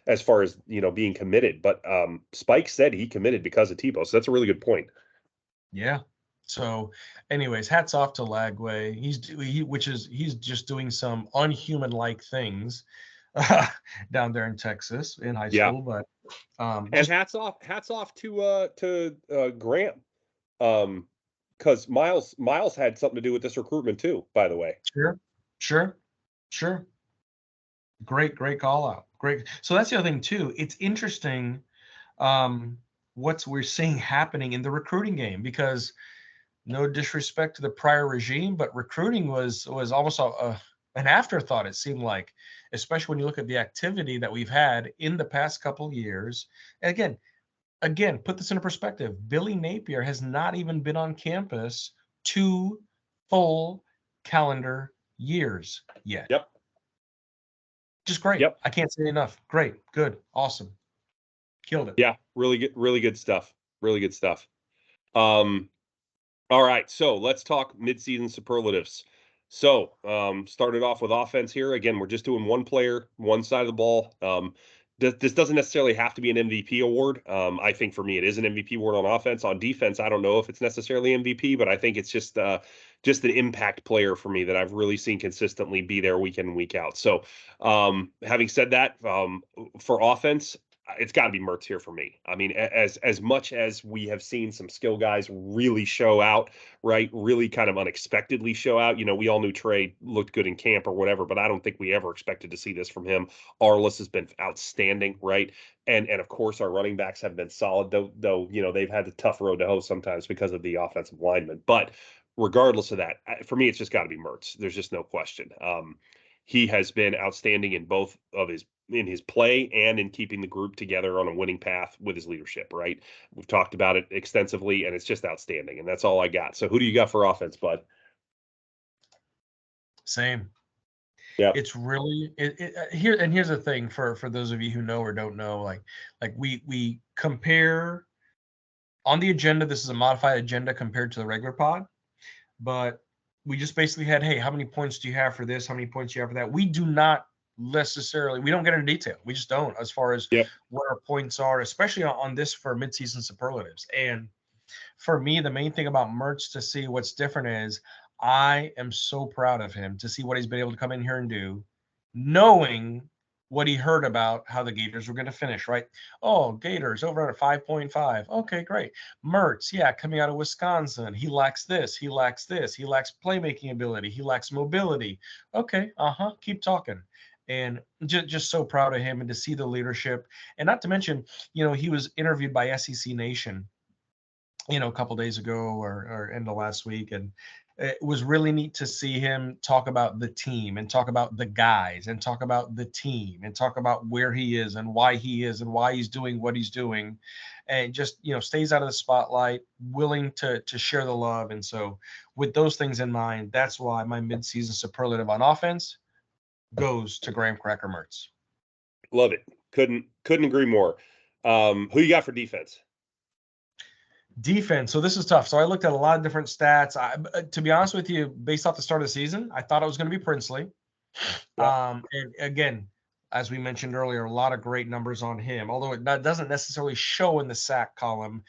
as far as being committed, but Spike said he committed because of Tebow. So that's a really good point. Yeah. So, anyways, hats off to Lagway. He's just doing some unhuman-like things down there in Texas in high school. But and hats off to Graham. Because Miles had something to do with this recruitment too, by the way. Sure. Great call out. Great. So that's the other thing too. It's interesting what we're seeing happening in the recruiting game, because no disrespect to the prior regime, but recruiting was almost an afterthought, it seemed like, especially when you look at the activity that we've had in the past couple of years. And again, put this into perspective. Billy Napier has not even been on campus 2 full calendar years yet. Yep. Just great. Yep. I can't say enough. Great. Good. Awesome. Killed it. Yeah. Really good stuff. Really good stuff. All right. So let's talk midseason superlatives. So started off with offense here. Again, we're just doing one player, one side of the ball. This doesn't necessarily have to be an MVP award. I think for me, it is an MVP award on offense. On defense, I don't know if it's necessarily MVP, but I think it's just an impact player for me that I've really seen consistently be there week in and week out. So having said that, for offense, it's got to be Mertz here for me. I mean, as much as we have seen some skill guys really show out, right? Really kind of unexpectedly show out. We all knew Trey looked good in camp or whatever, but I don't think we ever expected to see this from him. Arliss has been outstanding, right? And of course our running backs have been solid, though they've had a tough road to hoe sometimes because of the offensive linemen. But regardless of that, for me, it's just got to be Mertz. There's just no question. He has been outstanding in both of his play and in keeping the group together on a winning path with his leadership, right? We've talked about it extensively, and it's just outstanding. And that's all I got. So who do you got for offense, bud? Same. Yeah. It's really here. And here's the thing for those of you who know or don't know, like we compare on the agenda. This is a modified agenda compared to the regular pod, but we just basically had, hey, how many points do you have for this? How many points do you have for that? We do not necessarily, we don't get into detail. We just don't, as far as what our points are, especially on this for midseason superlatives. And for me, the main thing about Mertz to see what's different is I am so proud of him to see what he's been able to come in here and do, knowing what he heard about how the Gators were going to finish, right? Oh, Gators over at 5.5. Okay, great. Mertz, coming out of Wisconsin. He lacks this. He lacks this. He lacks playmaking ability. He lacks mobility. Okay, keep talking. And just so proud of him, and to see the leadership. And not to mention, he was interviewed by SEC Nation, a couple days ago or end of last week. And it was really neat to see him talk about the team and talk about the guys and talk about the team and talk about where he is and why he's doing what he's doing, and just stays out of the spotlight, willing to share the love. And so with those things in mind, that's why my midseason superlative on offense goes to Graham Cracker Mertz. Love it. Couldn't agree more. Who you got for defense? Defense. So this is tough. So I looked at a lot of different stats. To be honest with you, based off the start of the season, I thought it was going to be Princely. And again, as we mentioned earlier, a lot of great numbers on him, although it doesn't necessarily show in the sack column.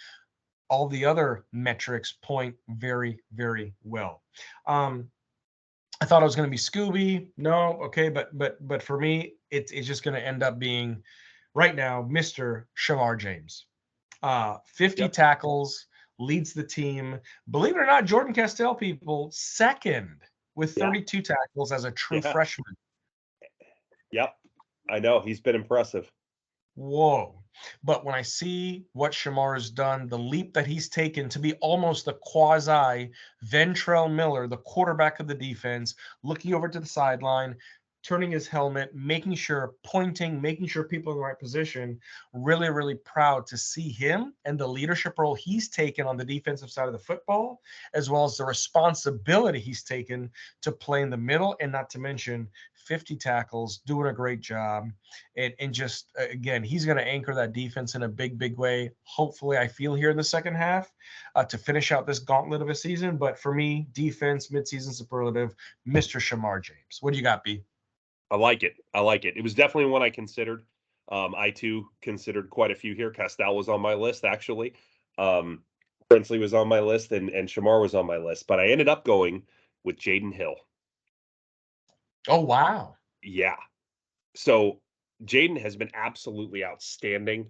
All the other metrics point very, very well. I thought it was going to be Scooby. No, okay, but for me, it's just going to end up being right now Mr. Shamar James. 50 tackles, leads the team. Believe it or not, Jordan Castell, people, second with 32 tackles as a true freshman. Yep, I know. He's been impressive. Whoa. But when I see what Shamar has done, the leap that he's taken to be almost the quasi Ventrell Miller, the quarterback of the defense, looking over to the sideline, turning his helmet, making sure, pointing, making sure people in the right position. Really, really proud to see him and the leadership role he's taken on the defensive side of the football, as well as the responsibility he's taken to play in the middle, and not to mention 50 tackles, doing a great job. And just, again, he's going to anchor that defense in a big, big way. Hopefully, I feel here in the second half to finish out this gauntlet of a season. But for me, defense, midseason superlative, Mr. Shamar James. What do you got, B? I like it. It was definitely one I considered. I too considered quite a few here. Castell was on my list, actually. Princely was on my list, and Shamar was on my list. But I ended up going with Jaden Hill. Oh, wow. Yeah. So Jaden has been absolutely outstanding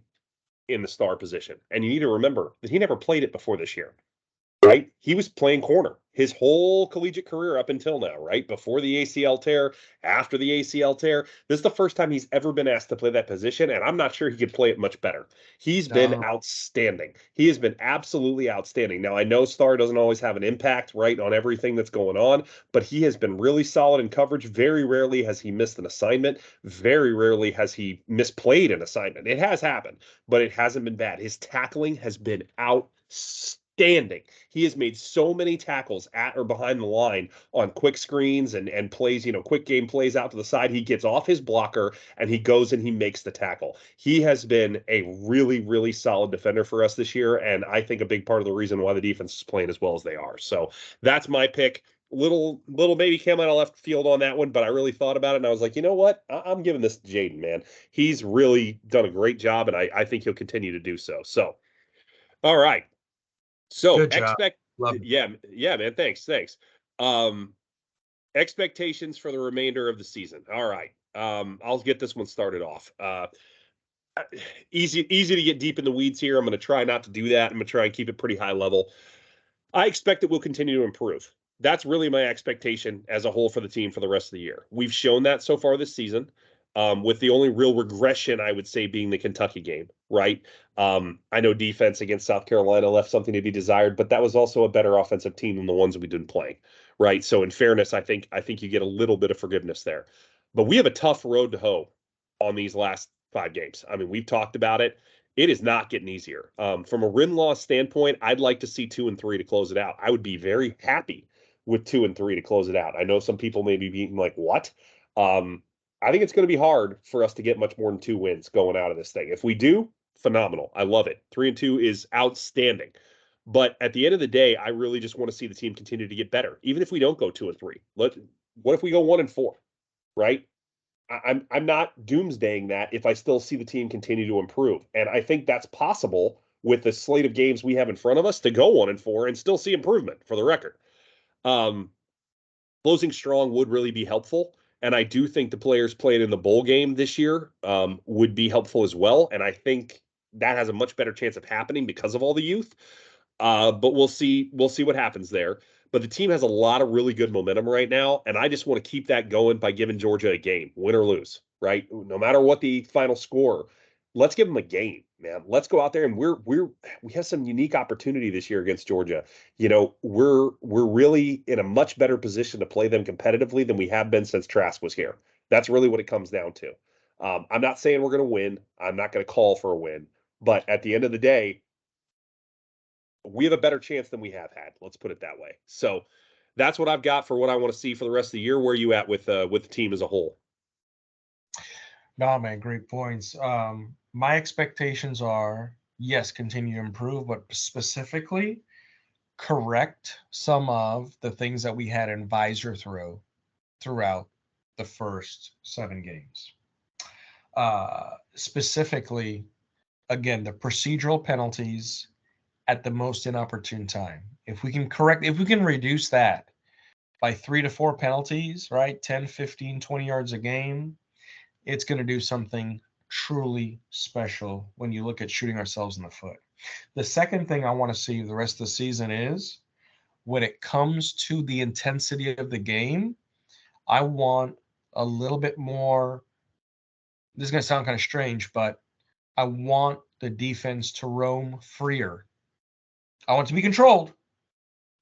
in the star position. And you need to remember that he never played it before this year. Right? He was playing corner his whole collegiate career up until now, right? Before the ACL tear, after the ACL tear. This is the first time he's ever been asked to play that position, and I'm not sure he could play it much better. He's been outstanding. He has been absolutely outstanding. Now, I know Star doesn't always have an impact, right, on everything that's going on, but he has been really solid in coverage. Very rarely has he missed an assignment. Very rarely has he misplayed an assignment. It has happened, but it hasn't been bad. His tackling has been outstanding. He has made so many tackles at or behind the line on quick screens and plays, quick game plays out to the side. He gets off his blocker and he goes and he makes the tackle. He has been a really, really solid defender for us this year, and I think a big part of the reason why the defense is playing as well as they are. So that's my pick. Little maybe came out of left field on that one, but I really thought about it and I was like, you know what? I'm giving this to Jaden, man. He's really done a great job, and I think he'll continue to do so. So, all right. So yeah, man. Thanks. Expectations for the remainder of the season. All right. I'll get this one started off. Easy to get deep in the weeds here. I'm going to try not to do that. I'm going to try and keep it pretty high level. I expect that we'll continue to improve. That's really my expectation as a whole for the team for the rest of the year. We've shown that so far this season. With the only real regression, I would say, being the Kentucky game, right? I know defense against South Carolina left something to be desired, but that was also a better offensive team than the ones we've been playing, right? So in fairness, I think you get a little bit of forgiveness there. But we have a tough road to hoe on these last 5 games. I mean, we've talked about it. It is not getting easier. From a win-loss standpoint, I'd like to see 2 and 3 to close it out. I would be very happy with 2 and 3 to close it out. I know some people may be being like, what? I think it's going to be hard for us to get much more than 2 wins going out of this thing. If we do, phenomenal. I love it. 3 and 2 is outstanding. But at the end of the day, I really just want to see the team continue to get better. Even if we don't go 2 and 3, what if we go 1 and 4, right? I'm not doomsdaying that if I still see the team continue to improve. And I think that's possible with the slate of games we have in front of us to go 1 and 4 and still see improvement, for the record. Closing strong would really be helpful. And I do think the players playing in the bowl game this year would be helpful as well. And I think that has a much better chance of happening because of all the youth. But we'll see what happens there. But the team has a lot of really good momentum right now. And I just want to keep that going by giving Georgia a game, win or lose, right? No matter what the final score, let's give them a game. man. Let's go out there, and we have some unique opportunity this year against Georgia. We're really in a much better position to play them competitively than we have been since Trask was here. That's really what it comes down to. I'm not saying we're going to win. I'm not going to call for a win, but at the end of the day, we have a better chance than we have had. Let's put it that way. So that's what I've got for what I want to see for the rest of the year. Where are you at with the team as a whole? No, man, great points. My expectations are, yes, continue to improve, but specifically correct some of the things that we had in visor throughout the first 7 games. Specifically, again, the procedural penalties at the most inopportune time. If we can reduce that by 3 to 4 penalties, right? 10, 15, 20 yards a game, it's going to do something truly special when you look at shooting ourselves in the foot. The second thing I want to see the rest of the season is when it comes to the intensity of the game, I want a little bit more. This is going to sound kind of strange, but I want the defense to roam freer. I want it to be controlled,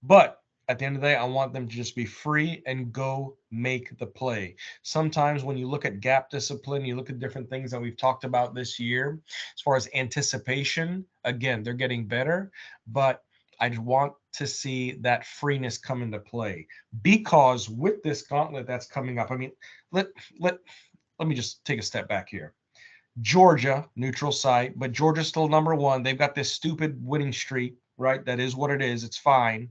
but at the end of the day, I want them to just be free and go make the play. Sometimes when you look at gap discipline, you look at different things that we've talked about this year, as far as anticipation, again, they're getting better, but I just want to see that freeness come into play, because with this gauntlet that's coming up, I mean, let me just take a step back here. Georgia, neutral site, but Georgia's still number 1. They've got this stupid winning streak, right? That is what it is. It's fine.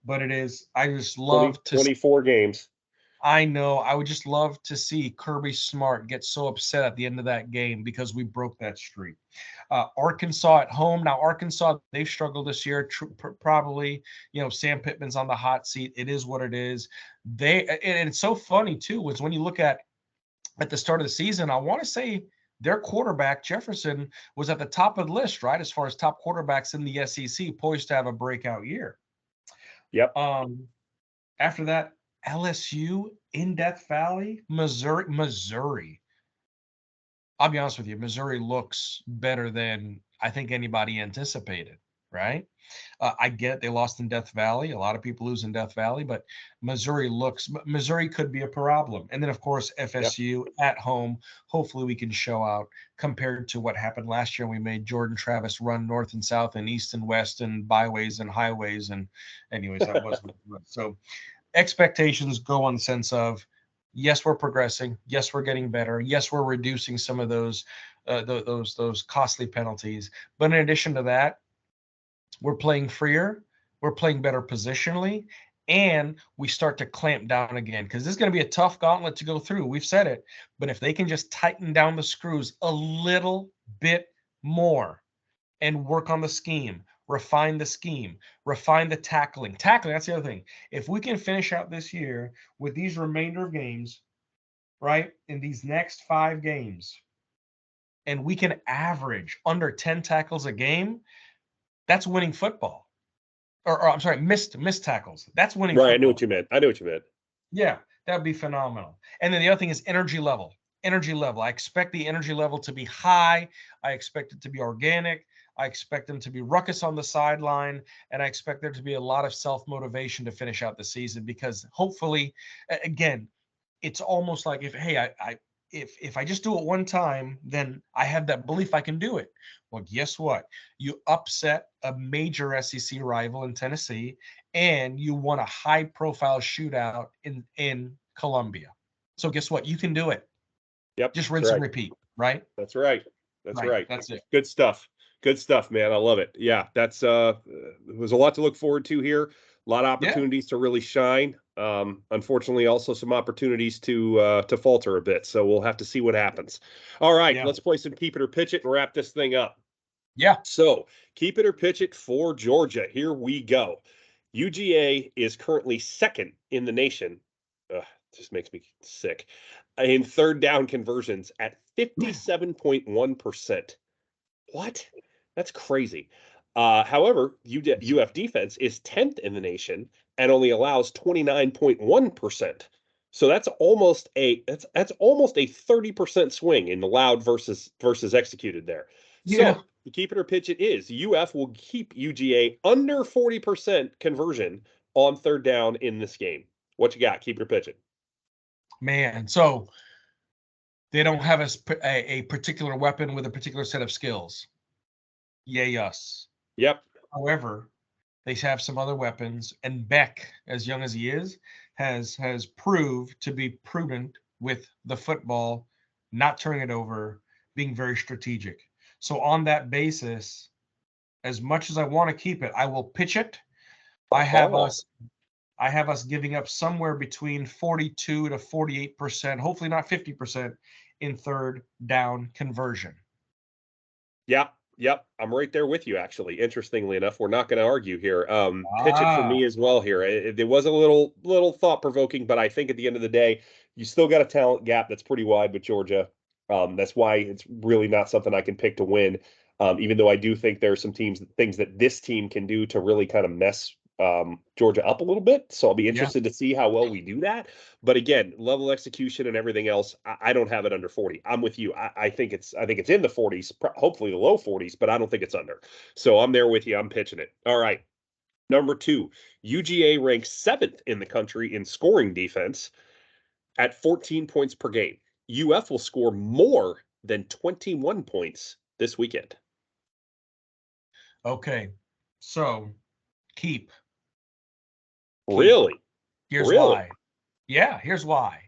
But it is, I just love 24 games. I know. I would just love to see Kirby Smart get so upset at the end of that game because we broke that streak. Arkansas at home. Now, Arkansas, they've struggled this year. Probably, Sam Pittman's on the hot seat. It is what it is. And it's so funny, too, was when you look at the start of the season, I want to say their quarterback, Jefferson, was at the top of the list, right? As far as top quarterbacks in the SEC, poised to have a breakout year. Yep. After that, LSU in Death Valley, Missouri. I'll be honest with you, Missouri looks better than I think anybody anticipated, right? I get they lost in Death Valley. A lot of people lose in Death Valley, but Missouri could be a problem. And then, of course, FSU at home. Hopefully we can show out compared to what happened last year. We made Jordan Travis run north and south and east and west and byways and highways. And anyways, that wasn't so. Expectations go on the sense of, yes, we're progressing. Yes, we're getting better. Yes, we're reducing some of those costly penalties. But in addition to that, we're playing freer, we're playing better positionally, and we start to clamp down again, because this is going to be a tough gauntlet to go through. We've said it, but if they can just tighten down the screws a little bit more and work on the scheme, refine the tackling, that's the other thing. If we can finish out this year with these remainder of games, right, in these next 5 games, and we can average under 10 tackles a game, that's winning football. Or I'm sorry, missed tackles. That's winning football. Right, I knew what you meant. Yeah, that would be phenomenal. And then the other thing is energy level. I expect the energy level to be high. I expect it to be organic. I expect them to be ruckus on the sideline. And I expect there to be a lot of self-motivation to finish out the season, because hopefully, again, it's almost like if I just do it one time, then I have that belief I can do it. Well, guess what? You upset a major SEC rival in Tennessee, and you won a high-profile shootout in Columbia. So guess what? You can do it. Yep. Just rinse and repeat, right? That's right. Right. That's it. Good stuff, man. I love it. Yeah, that's there's a lot to look forward to here. A lot of opportunities to really shine. Unfortunately, also some opportunities to falter a bit. So we'll have to see what happens. All right, let's play some Keep It or Pitch It and wrap this thing up. Yeah. So Keep It or Pitch It for Georgia. Here we go. UGA is currently 2nd in the nation. Just makes me sick. In third down conversions at 57.1%. What? That's crazy. However, UF defense is 10th in the nation and only allows 29.1%. So that's almost a 30% swing in allowed versus executed there. Yeah. So the keep it or pitch it is UF will keep UGA under 40% conversion on third down in this game. What you got? Keep it or pitch it. Man, so they don't have a particular weapon with a particular set of skills. Yay, us. Yep. However, they have some other weapons, and Beck, as young as he is, has proved to be prudent with the football, not turning it over, being very strategic. So on that basis, as much as I want to keep it, I will pitch it. I have us giving up somewhere between 42 to 48%, hopefully not 50% in third down conversion. Yep. I'm right there with you, actually. Interestingly enough, we're not going to argue here. Pitch it for me as well here. It was a little thought provoking, but I think at the end of the day, you still got a talent gap that's pretty wide with Georgia. That's why it's really not something I can pick to win. Even though I do think there are some things that this team can do to really kind of mess Georgia up a little bit. So I'll be interested to see how well we do that. But again, level execution and everything else, I don't have it under 40. I'm with you. I think it's in the 40s, hopefully the low 40s, but I don't think it's under. So I'm there with you. I'm pitching it. All right. Number 2, UGA ranks 7th in the country in scoring defense at 14 points per game. UF will score more than 21 points this weekend. Okay. So keep. Really? Here's why. Yeah, here's why.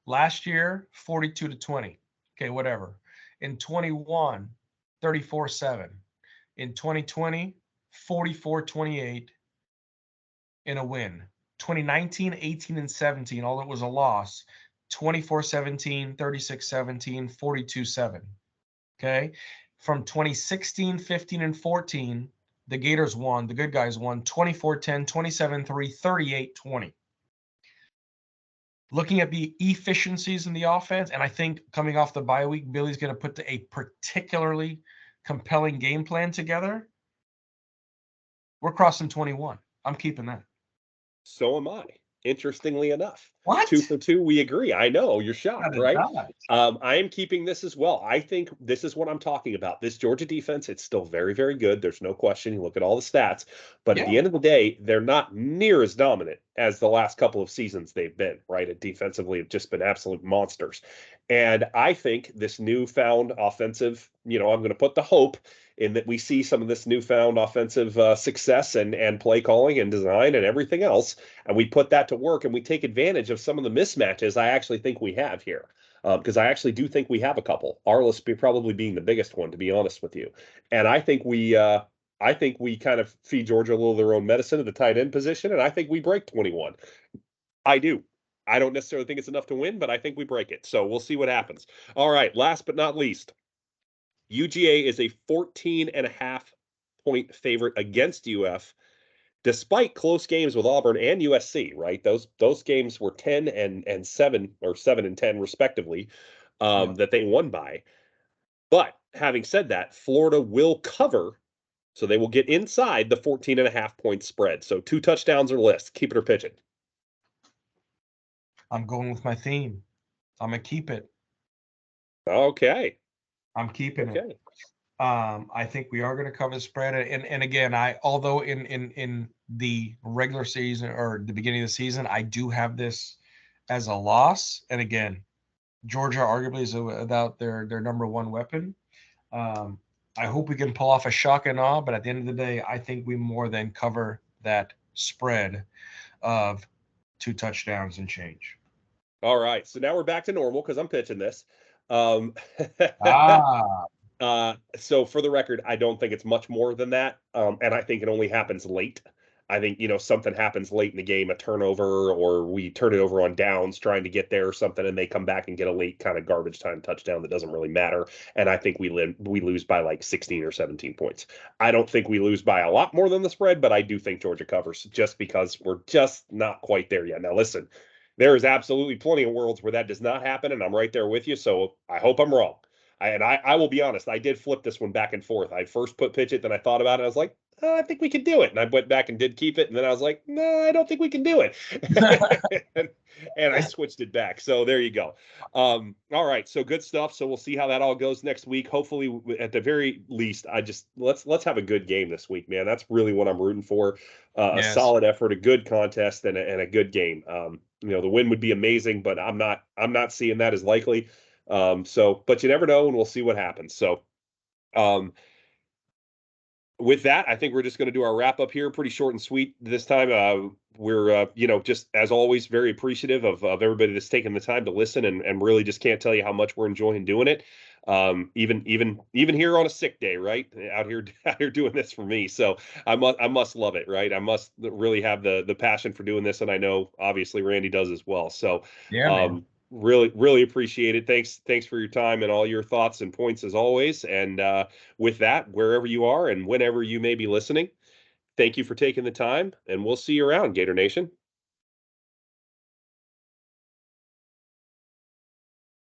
Last year, 42 to 20. Okay, whatever. In 21, 34-7. In 2020, 44-28 in a win. 2019, 18, and 17, all it was a loss. 24-17, 36-17, 42-7. Okay. From 2016, 15, and 14, the Gators won. The good guys won 24-10, 27-3, 38-20. Looking at the efficiencies in the offense, and I think coming off the bye week, Billy's going to put a particularly compelling game plan together. We're crossing 21. I'm keeping that. So am I. Interestingly enough. What? 2 for 2, we agree. I know, you're shocked, right? I am keeping this as well. I think this is what I'm talking about. This Georgia defense, it's still very, very good. There's no question. You look at all the stats. But at the end of the day, they're not near as dominant as the last couple of seasons they've been, right? At defensively, have just been absolute monsters. And I think this newfound offensive, I'm going to put the hope in that we see some of this newfound offensive success and play calling and design and everything else, and we put that to work and we take advantage of some of the mismatches I actually think we have here. Because I actually do think we have a couple. Arliss probably being the biggest one, to be honest with you. And I think we kind of feed Georgia a little of their own medicine at the tight end position, and I think we break 21. I do. I don't necessarily think it's enough to win, but I think we break it. So we'll see what happens. All right, last but not least, UGA is a 14.5 point favorite against UF, despite close games with Auburn and USC, right? Those games were 10 and 7 or 7 and 10 respectively, that they won by. But having said that, Florida will cover, so they will get inside the 14.5 point spread. So 2 touchdowns or less. Keep it or pitch it. I'm going with my theme. I'm gonna keep it. Okay. I'm keeping it. I think we are going to cover the spread. And again, although in the regular season or the beginning of the season, I do have this as a loss. And again, Georgia arguably is without their number one weapon. I hope we can pull off a shock and awe, but at the end of the day, I think we more than cover that spread of 2 touchdowns and change. All right. So now we're back to normal because I'm pitching this. So for the record, I don't think it's much more than that. And I think it only happens late. I think, something happens late in the game, a turnover, or we turn it over on downs trying to get there or something, and they come back and get a late kind of garbage time touchdown that doesn't really matter. And I think we lose by like 16 or 17 points. I don't think we lose by a lot more than the spread, but I do think Georgia covers just because we're just not quite there yet. Now, listen, there is absolutely plenty of worlds where that does not happen, and I'm right there with you. So I hope I'm wrong. I will be honest, I did flip this one back and forth. I first put pitch it, then I thought about it. I was like, "Oh, I think we can do it." And I went back and did keep it. And then I was like, no, I don't think we can do it. and I switched it back. So there you go. All right. So good stuff. So we'll see how that all goes next week. Hopefully, at the very least, let's have a good game this week, man. That's really what I'm rooting for. A Yes. solid effort, a good contest, and a good game. The win would be amazing, but I'm not seeing that as likely. But you never know, and we'll see what happens. So, um, with that, I think we're just going to do our wrap up here, pretty short and sweet this time. We're, just as always, very appreciative of everybody that's taking the time to listen, and really just can't tell you how much we're enjoying doing it. Even here on a sick day, right? Out here, out here doing this for me. So I must love it, right? I must really have the passion for doing this, and I know obviously Randy does as well. So, Yeah, man. really, really appreciate it. Thanks for your time and all your thoughts and points as always. And with that, wherever you are and whenever you may be listening, thank you for taking the time, and we'll see you around, Gator Nation.